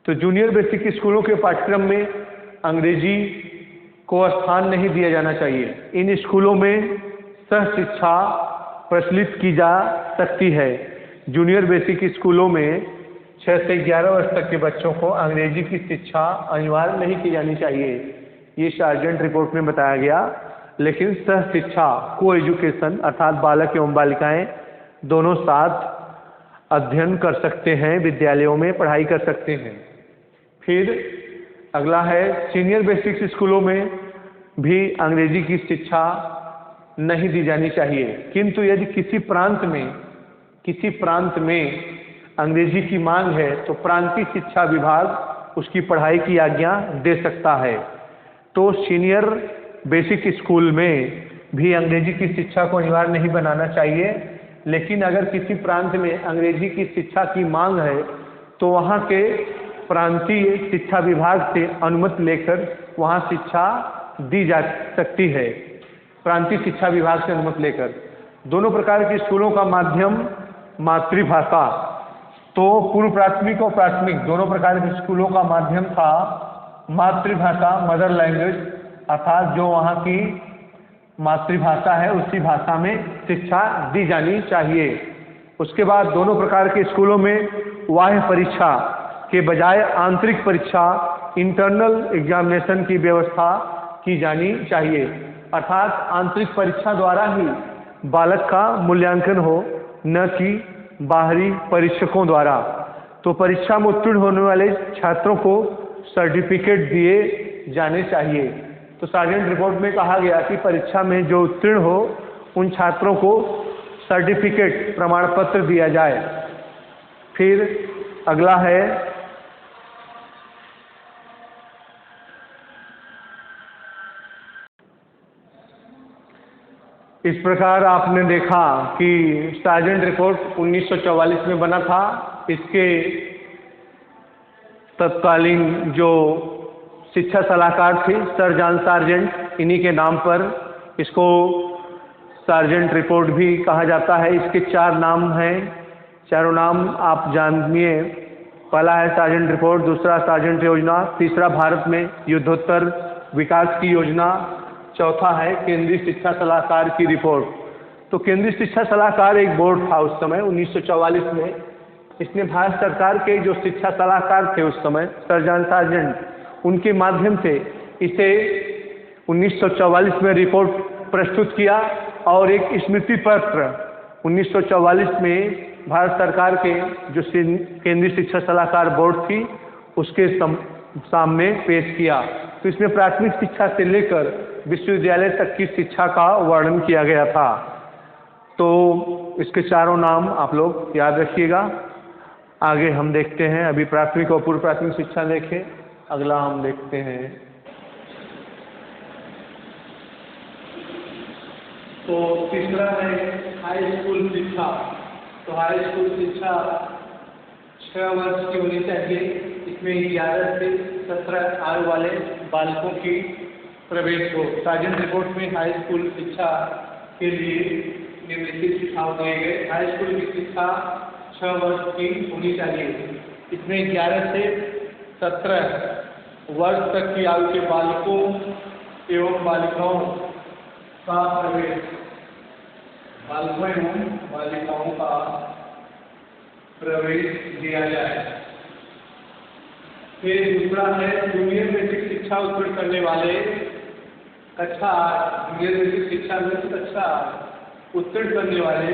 तो जूनियर बेसिक स्कूलों के पाठ्यक्रम में अंग्रेजी को स्थान नहीं दिया जाना चाहिए। इन स्कूलों में सह शिक्षा प्रचलित की जा सकती है। जूनियर बेसिक स्कूलों में 6 से 11 वर्ष तक के बच्चों को अंग्रेजी की शिक्षा अनिवार्य नहीं की जानी चाहिए, ये सार्जेंट रिपोर्ट में बताया गया। लेकिन सह शिक्षा, को एजुकेशन, अर्थात बालक एवं बालिकाएं दोनों साथ अध्ययन कर सकते हैं, विद्यालयों में पढ़ाई कर सकते हैं। फिर अगला है, सीनियर बेसिक स्कूलों में भी अंग्रेजी की शिक्षा नहीं दी जानी चाहिए, किंतु यदि किसी प्रांत में अंग्रेजी की मांग है तो प्रांतीय शिक्षा विभाग उसकी पढ़ाई की आज्ञा दे सकता है। तो सीनियर बेसिक स्कूल में भी अंग्रेजी की शिक्षा को अनिवार्य नहीं बनाना चाहिए, लेकिन अगर किसी प्रांत में अंग्रेजी की शिक्षा की मांग है तो वहाँ के प्रांतीय शिक्षा विभाग से अनुमति लेकर वहाँ शिक्षा दी जा सकती है। प्रांतीय शिक्षा विभाग से अनुमति लेकर दोनों प्रकार के स्कूलों का माध्यम मातृभाषा, तो पूर्व प्राथमिक और प्राथमिक दोनों प्रकार के स्कूलों का माध्यम था मातृभाषा, मदर लैंग्वेज, अर्थात जो वहाँ की मातृभाषा है उसी भाषा में शिक्षा दी जानी चाहिए। उसके बाद दोनों प्रकार के स्कूलों में बाह्य परीक्षा के बजाय आंतरिक परीक्षा, इंटरनल एग्जामिनेशन की व्यवस्था की जानी चाहिए, अर्थात आंतरिक परीक्षा द्वारा ही बालक का मूल्यांकन हो, न कि बाहरी परीक्षकों द्वारा। तो परीक्षा में उत्तीर्ण होने वाले छात्रों को सर्टिफिकेट दिए जाने चाहिए। तो सार्जेंट रिपोर्ट में कहा गया कि परीक्षा में जो उत्तीर्ण हो उन छात्रों को सर्टिफिकेट प्रमाण पत्र दिया जाए। फिर अगला है इस प्रकार आपने देखा कि सार्जेंट रिपोर्ट 1944 में बना था। इसके तत्कालीन जो शिक्षा सलाहकार थे सर जॉन सार्जेंट, इन्हीं के नाम पर इसको सार्जेंट रिपोर्ट भी कहा जाता है। इसके 4 नाम हैं, चारों नाम आप जानिए। पहला है सार्जेंट रिपोर्ट, दूसरा सार्जेंट योजना, तीसरा भारत में युद्धोत्तर विकास की योजना, चौथा है केंद्रीय शिक्षा सलाहकार की रिपोर्ट। तो केंद्रीय शिक्षा सलाहकार एक बोर्ड था उस समय 1944 में। इसने भारत सरकार के जो शिक्षा सलाहकार थे उस समय सर जॉन सार्जेंट, उनके माध्यम से इसे 1944 में रिपोर्ट प्रस्तुत किया और एक स्मृति पत्र 1944 में भारत सरकार के जो केंद्रीय शिक्षा सलाहकार बोर्ड थी उसके सामने पेश किया। तो इसमें प्राथमिक शिक्षा से लेकर विश्वविद्यालय तक की शिक्षा का वर्णन किया गया था। तो इसके चारों नाम आप लोग याद रखिएगा। आगे हम देखते हैं, अभी प्राथमिक और पूर्व प्राथमिक शिक्षा देखें, अगला हम देखते हैं। तो तीसरा है हाई स्कूल शिक्षा। तो हाई स्कूल शिक्षा 6 वर्ष की होनी चाहिए। इसमें 11 से 17 आयु वाले बालकों की प्रवेश हो। सार्जेंट रिपोर्ट में हाई स्कूल शिक्षा के लिए निम्नलिखित सुझाव दिए गए। हाई स्कूल की शिक्षा 6 वर्ष की होनी चाहिए। इसमें 11 से 17 वर्ष तक की आयु के बालकों एवं बालिकाओं का प्रवेश, बालकों एवं बालिकाओं का प्रवेश दिया जाए। फिर दूसरा है जूनियर बेसिक शिक्षा उत्तीर्ण करने वाले कक्षा 8, जूनियर बेसिक शिक्षा में कक्षा 8 उत्तीर्ण करने वाले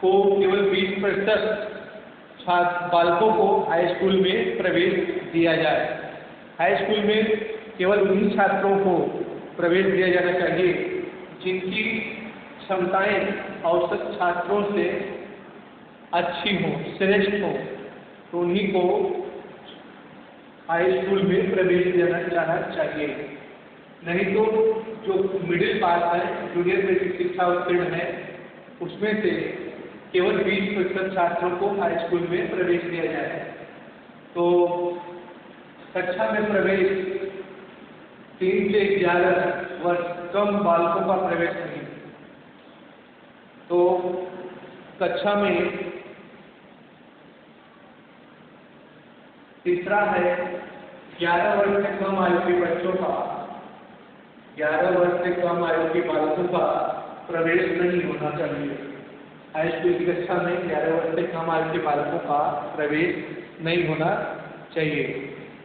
को केवल 20% छात्र बालकों को हाई स्कूल में प्रवेश दिया जाए। हाई स्कूल में केवल उन्हीं छात्रों को प्रवेश दिया जाना चाहिए जिनकी क्षमताएं औसत छात्रों से अच्छी हों, श्रेष्ठ हों, तो उन्हीं को हाई स्कूल में प्रवेश देना जाना चाहिए। नहीं तो जो मिडिल पास है, जूनियर बेसिक शिक्षा उत्तीर्ण है, उसमें से केवल 20% छात्रों को हाई स्कूल में प्रवेश दिया जाए। तो कक्षा में प्रवेश 3 से 11 वर्ष कम बालकों का प्रवेश नहीं। तो कक्षा में तीसरा है 11 वर्ष से कम आयु के बच्चों का, 11 वर्ष से कम आयु के बालकों का प्रवेश नहीं होना चाहिए। हाई स्कूल की कक्षा में 11 वर्ष से कम आयु के बालकों का प्रवेश नहीं होना चाहिए,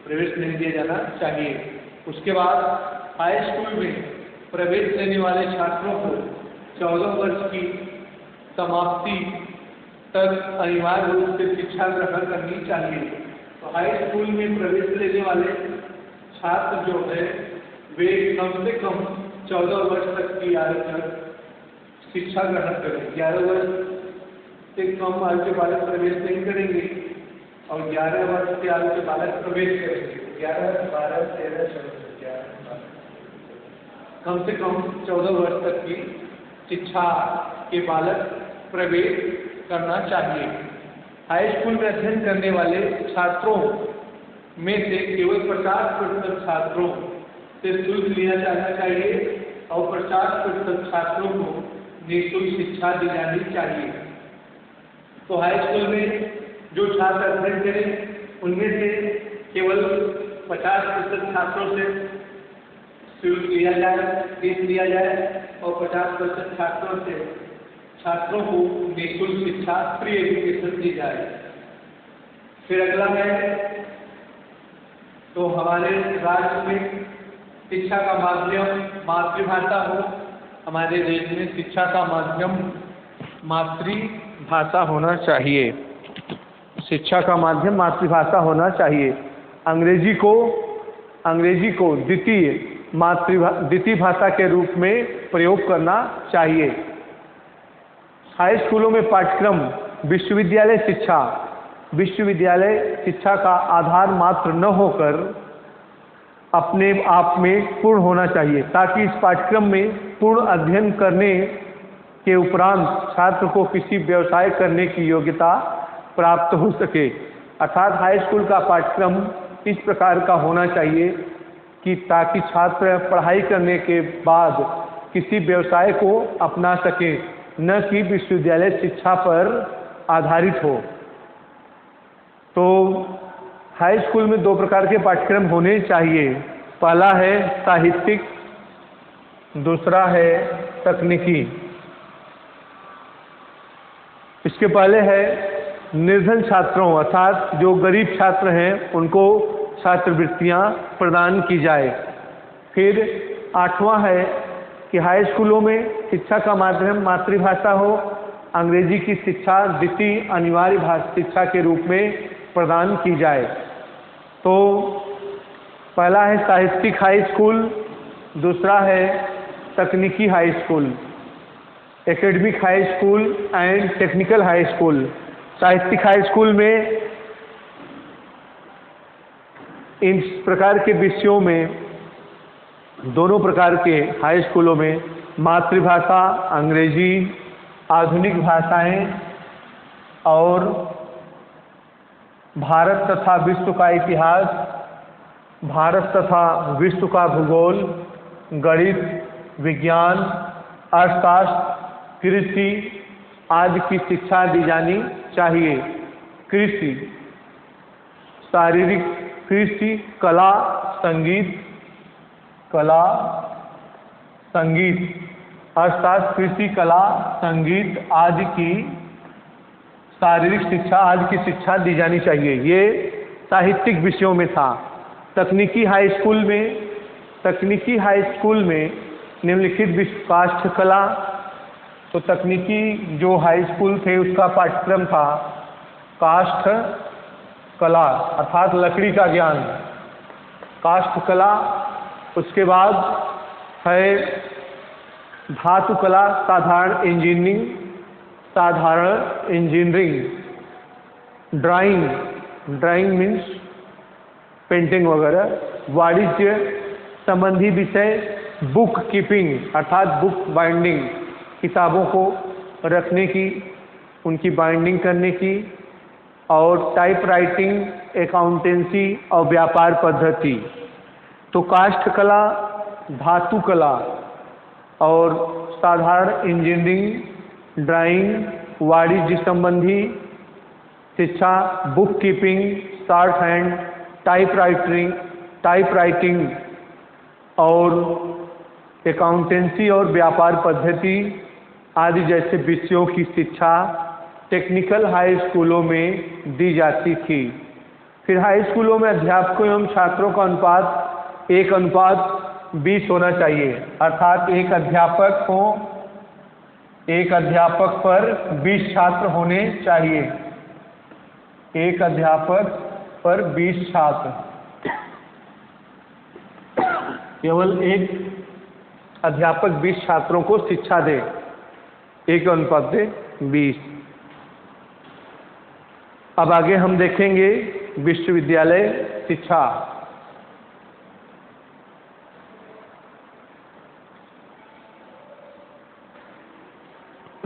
प्रवेश नहीं दिया जाना चाहिए। उसके बाद हाई स्कूल में प्रवेश लेने वाले छात्रों को 14 वर्ष की समाप्ति तक अनिवार्य रूप से शिक्षा ग्रहण करनी चाहिए। तो हाई स्कूल में प्रवेश लेने वाले छात्र जो है वे कम से कम 14 वर्ष तक की आयु तक शिक्षा ग्रहण करें। 11 वर्ष से कम आयु के बालक प्रवेश नहीं करेंगे और 11 वर्ष के आयु के बालक प्रवेश करेंगे। 11, 12, 13, 14, 11, कम से कम 14 वर्ष तक की शिक्षा के बालक प्रवेश करना चाहिए। हाई स्कूल में अध्ययन करने वाले छात्रों में से केवल 50% छात्रों से शुल्क लिया जाना चाहिए और 50% छात्रों को निःशुल्क शिक्षा दी जानी चाहिए। तो हाई स्कूल में जो छात्र अध्ययन करें उनमें से केवल 50% छात्रों से शुल्क लिया जाए, फीस लिया जाए और 50% छात्रों को निःशुल्क शिक्षा, फ्री एजुकेशन दी जाए। फिर अगला है तो हमारे राज्य में शिक्षा का माध्यम मातृभाषा हो। हमारे देश में शिक्षा का माध्यम भाषा होना चाहिए, शिक्षा का माध्यम मातृभाषा होना चाहिए। अंग्रेजी को द्वितीय भाषा के रूप में प्रयोग करना चाहिए। हाई स्कूलों में पाठ्यक्रम विश्वविद्यालय शिक्षा का आधार मात्र न होकर अपने आप में पूर्ण होना चाहिए, ताकि इस पाठ्यक्रम में पूर्ण अध्ययन करने के उपरांत छात्र को किसी व्यवसाय करने की योग्यता प्राप्त हो सके। अर्थात हाई स्कूल का पाठ्यक्रम इस प्रकार का होना चाहिए कि ताकि छात्र पढ़ाई करने के बाद किसी व्यवसाय को अपना सके, न कि विश्वविद्यालय शिक्षा पर आधारित हो। तो हाई स्कूल में 2 प्रकार के पाठ्यक्रम होने चाहिए। पहला है साहित्यिक, दूसरा है तकनीकी। इसके पहले है निर्धन छात्रों अर्थात जो गरीब छात्र हैं उनको छात्रवृत्तियां प्रदान की जाए। फिर 8वां है कि हाई स्कूलों में शिक्षा का माध्यम मातृभाषा हो, अंग्रेजी की शिक्षा द्वितीय अनिवार्य शिक्षा के रूप में प्रदान की जाए। तो पहला है साहित्यिक हाई स्कूल, दूसरा है तकनीकी high school, academic high school and technical high school. साहित्यिक हाई स्कूल में इन प्रकार के विषयों में दोनों प्रकार के हाई स्कूलों में मातृभाषा अंग्रेजी, आधुनिक भाषाएं और भारत तथा विश्व का इतिहास, भारत तथा विश्व का भूगोल, गणित, विज्ञान, अर्थशास्त्र, कृषि आदि की शिक्षा दी जानी चाहिए। कृषि, शारीरिक कृषि, कला, संगीत, अर्थशास्त्र, कृषि, कला, संगीत आदि की शारीरिक शिक्षा आदि की शिक्षा दी जानी चाहिए। ये साहित्यिक विषयों में था। तकनीकी हाई स्कूल में निम्नलिखित विषय काष्ठ कला। तो तकनीकी जो हाई स्कूल थे उसका पाठ्यक्रम था काष्ठ कला अर्थात लकड़ी का ज्ञान, काष्ठ कला। उसके बाद है धातु कला, साधारण इंजीनियरिंग, ड्राइंग मीन्स पेंटिंग वगैरह, वाणिज्य संबंधी विषय, बुक कीपिंग अर्थात बुक बाइंडिंग, किताबों को रखने की, उनकी बाइंडिंग करने की, और टाइप राइटिंग, अकाउंटेंसी और व्यापार पद्धति। तो काष्ठ कला, धातु कला और साधारण इंजीनियरिंग, ड्राइंग, वाणिज्य संबंधी शिक्षा, book keeping, short hand, type writing और अकाउंटेंसी और व्यापार पद्धति आदि जैसे विषयों की शिक्षा टेक्निकल हाई स्कूलों में दी जाती थी। फिर हाई स्कूलों में अध्यापकों एवं छात्रों का अनुपात 1:20 होना चाहिए, अर्थात एक अध्यापक पर 20 छात्र होने चाहिए। एक अध्यापक पर 20 छात्र, केवल एक अध्यापक 20 छात्रों को शिक्षा दे, 1:20। अब आगे हम देखेंगे विश्वविद्यालय शिक्षा।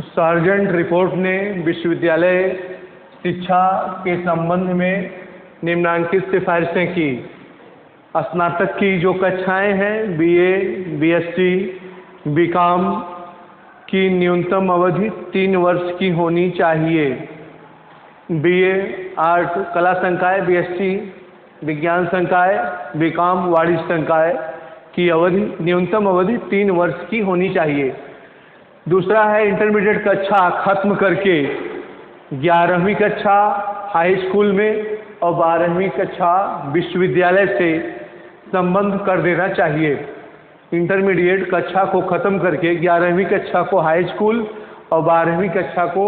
सार्जेंट रिपोर्ट ने विश्वविद्यालय शिक्षा के संबंध में निम्नांकित सिफारिशें की। स्नातक की जो कक्षाएं हैं बीए, बीएससी, बीकॉम की न्यूनतम अवधि 3 वर्ष की होनी चाहिए। बीए आर्ट कला संकाय, बीएससी विज्ञान संकाय, बीकॉम वाणिज्य संकाय की न्यूनतम अवधि 3 वर्ष की होनी चाहिए। दूसरा है इंटरमीडिएट कक्षा खत्म करके 11वीं कक्षा हाई स्कूल में और 12वीं कक्षा विश्वविद्यालय से संबंध कर देना चाहिए। इंटरमीडिएट कक्षा को ख़त्म करके 11वीं कक्षा को हाई स्कूल और 12वीं कक्षा को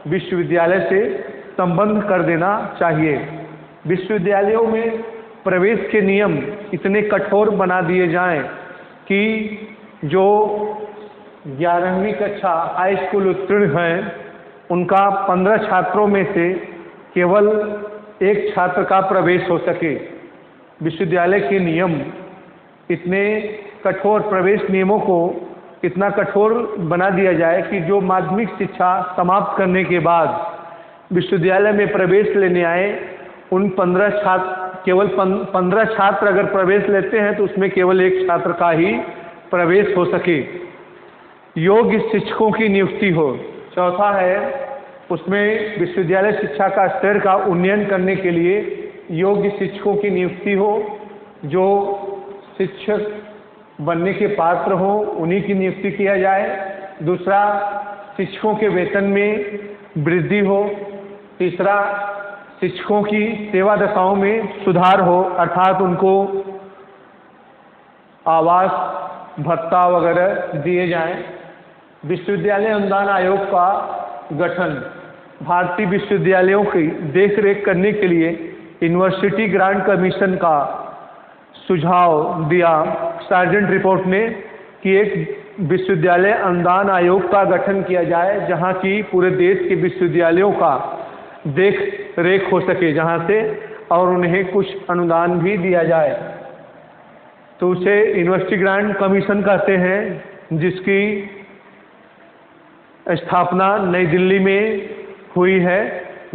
विश्वविद्यालय से संबद्ध कर देना चाहिए। विश्वविद्यालयों में प्रवेश के नियम इतने कठोर बना दिए जाएं कि जो 11वीं कक्षा हाई स्कूल उत्तीर्ण हैं उनका 15 छात्रों में से केवल एक छात्र का प्रवेश हो सके। विश्वविद्यालय के नियम इतने कठोर, प्रवेश नियमों को इतना कठोर बना दिया जाए कि जो माध्यमिक शिक्षा समाप्त करने के बाद विश्वविद्यालय में प्रवेश लेने आए उन 15 छात्र, केवल 15 छात्र अगर प्रवेश लेते हैं तो उसमें केवल एक छात्र का ही प्रवेश हो सके। योग्य शिक्षकों की नियुक्ति हो। चौथा है, उसमें विश्वविद्यालय शिक्षा का स्तर का उन्नयन करने के लिए योग्य शिक्षकों की नियुक्ति हो, जो शिक्षक बनने के पात्र हो उन्हीं की नियुक्ति किया जाए। दूसरा, शिक्षकों के वेतन में वृद्धि हो। तीसरा, शिक्षकों की सेवा दशाओं में सुधार हो, अर्थात उनको आवास भत्ता वगैरह दिए जाएं। विश्वविद्यालय अनुदान आयोग का गठन। भारतीय विश्वविद्यालयों की देखरेख करने के लिए यूनिवर्सिटी ग्रांट कमीशन का सुझाव दिया सार्जेंट रिपोर्ट ने कि एक विश्वविद्यालय अनुदान आयोग का गठन किया जाए जहां की पूरे देश के विश्वविद्यालयों का देख रेख हो सके, जहां से और उन्हें कुछ अनुदान भी दिया जाए। तो उसे यूनिवर्सिटी ग्रांट कमीशन कहते हैं, जिसकी स्थापना नई दिल्ली में हुई है,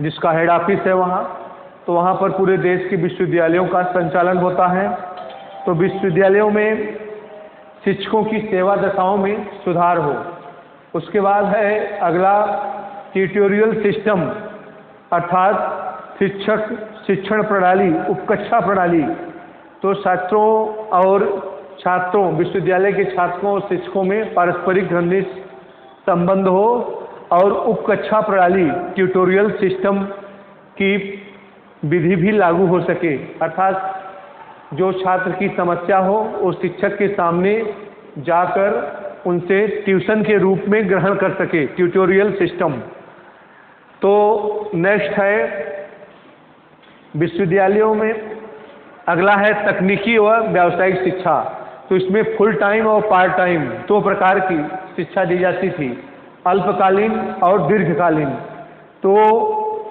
जिसका हेड ऑफिस है वहाँ। तो वहाँ पर पूरे देश के विश्वविद्यालयों का संचालन होता है। तो विश्वविद्यालयों में शिक्षकों की सेवा दशाओं में सुधार हो। उसके बाद है अगला, ट्यूटोरियल सिस्टम, अर्थात शिक्षक शिक्षण प्रणाली, उपकक्षा प्रणाली। तो छात्रों और छात्रों, विश्वविद्यालय के छात्रों और शिक्षकों में पारस्परिक घनिष्ठ संबंध हो और उपकक्षा प्रणाली, ट्यूटोरियल सिस्टम की विधि भी लागू हो सके, अर्थात जो छात्र की समस्या हो वो शिक्षक के सामने जाकर उनसे ट्यूशन के रूप में ग्रहण कर सके, ट्यूटोरियल सिस्टम। तो नेक्स्ट है विश्वविद्यालयों में अगला है तकनीकी व व्यावसायिक शिक्षा। तो इसमें फुल टाइम और पार्ट टाइम दो प्रकार की शिक्षा दी जाती थी, अल्पकालीन और दीर्घकालीन। तो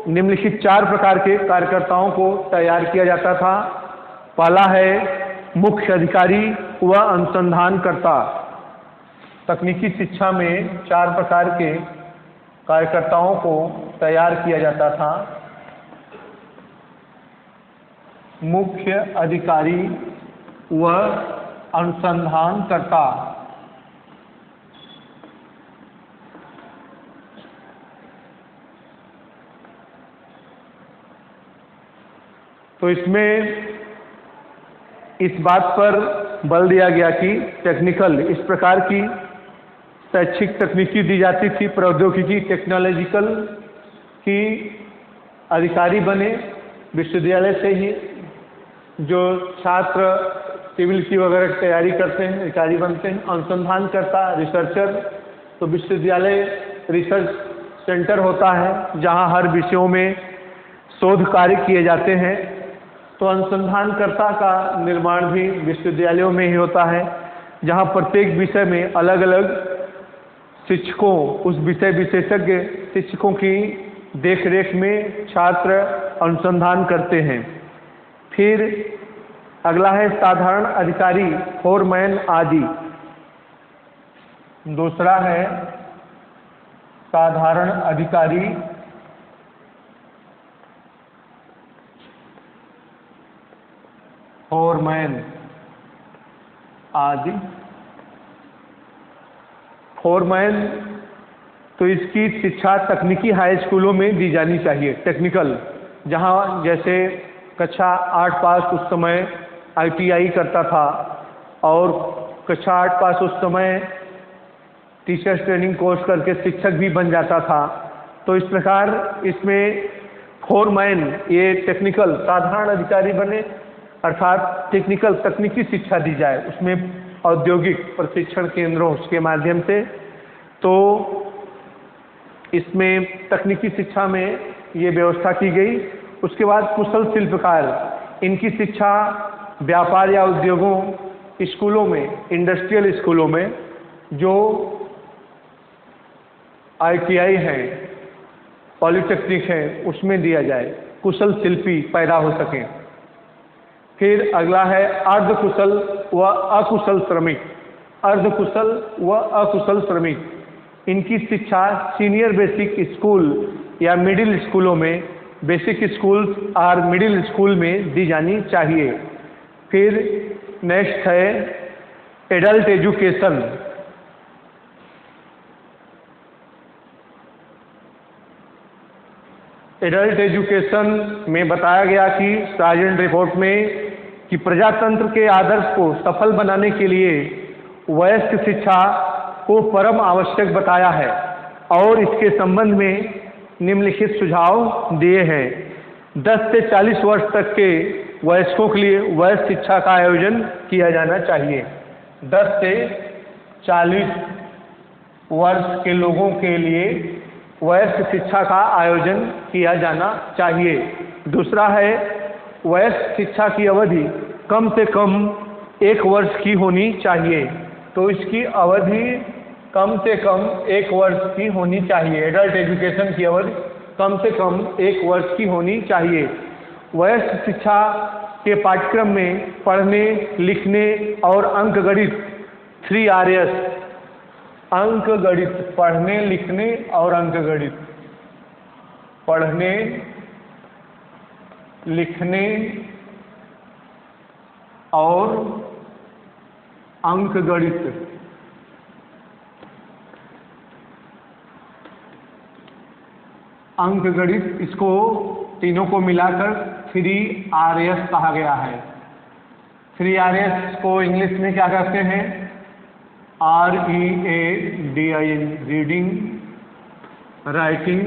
निम्नलिखित 4 प्रकार के कार्यकर्ताओं को तैयार किया जाता था। पहला है मुख्य अधिकारी व अनुसंधानकर्ता। तकनीकी शिक्षा में 4 प्रकार के कार्यकर्ताओं को तैयार किया जाता था। मुख्य अधिकारी व अनुसंधानकर्ता। तो इसमें इस बात पर बल दिया गया कि टेक्निकल, इस प्रकार की शैक्षिक तकनीकी दी जाती थी, प्रौद्योगिकी टेक्नोलॉजिकल की अधिकारी बने विश्वविद्यालय से ही। जो छात्र सिविल की वगैरह की तैयारी करते हैं अधिकारी बनते हैं। अनुसंधानकर्ता, रिसर्चर, तो विश्वविद्यालय रिसर्च सेंटर होता है जहां हर विषयों में शोध कार्य किए जाते हैं। तो अनुसंधानकर्ता का निर्माण भी विश्वविद्यालयों में ही होता है, जहां प्रत्येक विषय में अलग अलग शिक्षकों, उस विषय विशेषज्ञ शिक्षकों की देखरेख में छात्र अनुसंधान करते हैं। फिर अगला है साधारण अधिकारी, फोरमैन आदि। दूसरा है साधारण अधिकारी, फोरमैन आदि। फोरमैन तो इसकी शिक्षा तकनीकी हाई स्कूलों में दी जानी चाहिए, टेक्निकल, जहाँ जैसे कक्षा 8 पास उस समय ITI करता था और कक्षा 8 पास उस समय टीचर्स ट्रेनिंग कोर्स करके शिक्षक भी बन जाता था। तो इस प्रकार इसमें फोरमैन ये टेक्निकल साधारण अधिकारी बने, अर्थात टेक्निकल तकनीकी शिक्षा दी जाए, उसमें औद्योगिक प्रशिक्षण केंद्रों के माध्यम से। तो इसमें तकनीकी शिक्षा में ये व्यवस्था की गई। उसके बाद कुशल शिल्पकार, इनकी शिक्षा व्यापार या उद्योगों, स्कूलों में, इंडस्ट्रियल स्कूलों में जो ITI है, पॉलिटेक्निक है, उसमें दिया जाए, कुशल शिल्पी पैदा हो सकें। फिर अगला है अर्धकुशल व अकुशल श्रमिक। अर्धकुशल व अकुशल श्रमिक, इनकी शिक्षा सीनियर बेसिक स्कूल या मिडिल स्कूलों में, बेसिक स्कूल और मिडिल स्कूल में दी जानी चाहिए। फिर नेक्स्ट है एडल्ट एजुकेशन। एडल्ट एजुकेशन में बताया गया कि सार्जेंट रिपोर्ट में कि प्रजातंत्र के आदर्श को सफल बनाने के लिए वयस्क शिक्षा को परम आवश्यक बताया है और इसके संबंध में निम्नलिखित सुझाव दिए हैं। 10 से 40 वर्ष तक के वयस्कों के लिए वयस्क शिक्षा का आयोजन किया जाना चाहिए। 10 से 40 वर्ष के लोगों के लिए वयस्क शिक्षा का आयोजन किया जाना चाहिए। दूसरा है वयस्क शिक्षा की अवधि कम से कम 1 वर्ष की होनी चाहिए। तो इसकी अवधि कम से कम 1 वर्ष की होनी चाहिए। एडल्ट एजुकेशन की अवधि कम से कम 1 वर्ष की होनी चाहिए। वयस्क शिक्षा के पाठ्यक्रम में पढ़ने, लिखने और अंकगणित 3 Rs, अंकगणित, पढ़ने, लिखने और अंकगणित, पढ़ने, लिखने और अंकगणित, अंकगणित, इसको तीनों को मिलाकर 3 Rs कहा गया है। 3 Rs को इंग्लिश में क्या कहते हैं? READING, रीडिंग, राइटिंग,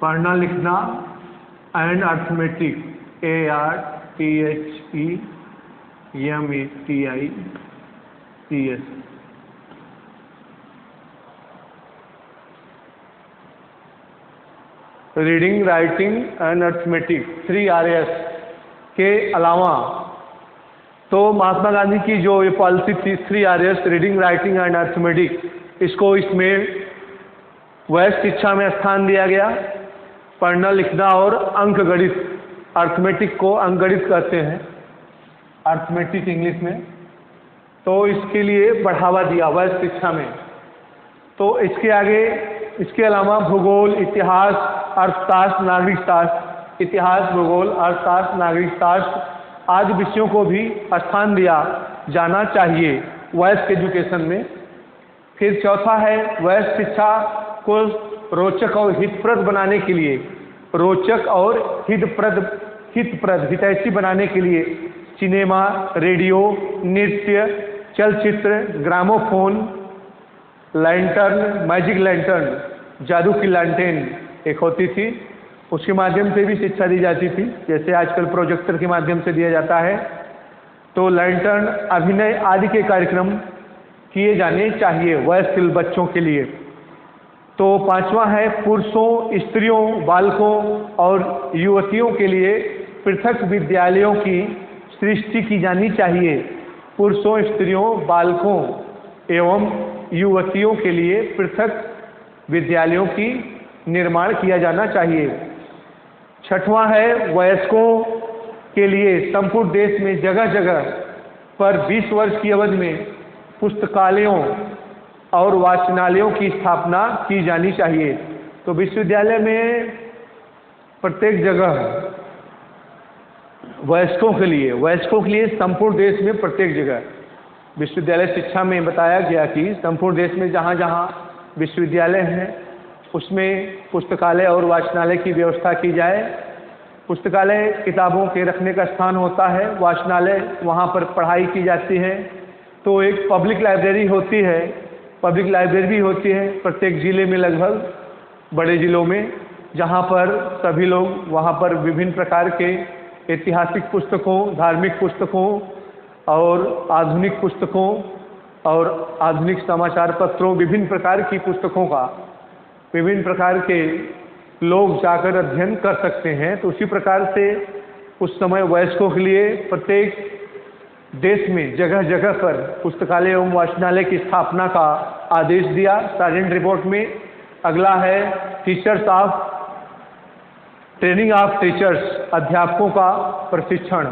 पढ़ना लिखना, and arithmetic, ARTHEMATICS। Reading, writing and arithmetic 3 Rs के अलावा तो महात्मा गांधी की जो ये पॉलिसी थी 3 Rs, reading, writing and arithmetic, इसको इसमें वयस्क शिक्षा में स्थान दिया गया। पढ़ना लिखना और अंकगणित, अर्थमेटिक को अंकगणित कहते हैं, अर्थमेटिक इंग्लिश में, तो इसके लिए बढ़ावा दिया वयस्क शिक्षा में। तो इसके आगे, इसके अलावा भूगोल, इतिहास, अर्थशास्त्र, नागरिक शास्त्र, इतिहास, भूगोल, अर्थशास्त्र, नागरिक शास्त्र आदि विषयों को भी स्थान दिया जाना चाहिए वयस्क एजुकेशन में। फिर चौथा है वयस्क शिक्षा को रोचक और हितप्रद बनाने के लिए, रोचक और हितप्रद, हितैषी बनाने के लिए सिनेमा, रेडियो, नृत्य, चलचित्र, ग्रामोफोन, लैंटर्न, मैजिक लैंटर्न, जादू की लैंटेन एक होती थी, उसके माध्यम से भी शिक्षा दी जाती थी, जैसे आजकल प्रोजेक्टर के माध्यम से दिया जाता है। तो लैंटर्न, अभिनय आदि के कार्यक्रम किए जाने चाहिए वयस्क बच्चों के लिए। तो पांचवा है पुरुषों, स्त्रियों, बालकों और युवतियों के लिए पृथक विद्यालयों की सृष्टि की जानी चाहिए। पुरुषों, स्त्रियों, बालकों एवं युवतियों के लिए पृथक विद्यालयों की निर्माण किया जाना चाहिए। छठवां है वयस्कों के लिए संपूर्ण देश में जगह जगह पर 20 वर्ष की अवधि में पुस्तकालयों और वाचनालयों की स्थापना की जानी चाहिए। तो विश्वविद्यालय में प्रत्येक जगह वयस्कों के लिए संपूर्ण देश में प्रत्येक जगह विश्वविद्यालय शिक्षा में बताया गया कि संपूर्ण देश में जहाँ जहाँ विश्वविद्यालय हैं उसमें पुस्तकालय और वाचनालय की व्यवस्था की जाए। पुस्तकालय किताबों के रखने का स्थान होता है, वाचनालय वहाँ पर पढ़ाई की जाती है। तो एक पब्लिक लाइब्रेरी होती है, पब्लिक लाइब्रेरी होती है प्रत्येक ज़िले में, लगभग बड़े ज़िलों में, जहाँ पर सभी लोग वहाँ पर विभिन्न प्रकार के ऐतिहासिक पुस्तकों, धार्मिक पुस्तकों और आधुनिक पुस्तकों और आधुनिक समाचार पत्रों, विभिन्न प्रकार की पुस्तकों का विभिन्न प्रकार के लोग जाकर अध्ययन कर सकते हैं। तो उसी प्रकार से उस समय वयस्कों के लिए प्रत्येक देश में जगह जगह पर पुस्तकालय एवं वाचनालय की स्थापना का आदेश दिया सार्जेंट रिपोर्ट में। अगला है teachers of training of teachers, अध्यापकों का प्रशिक्षण।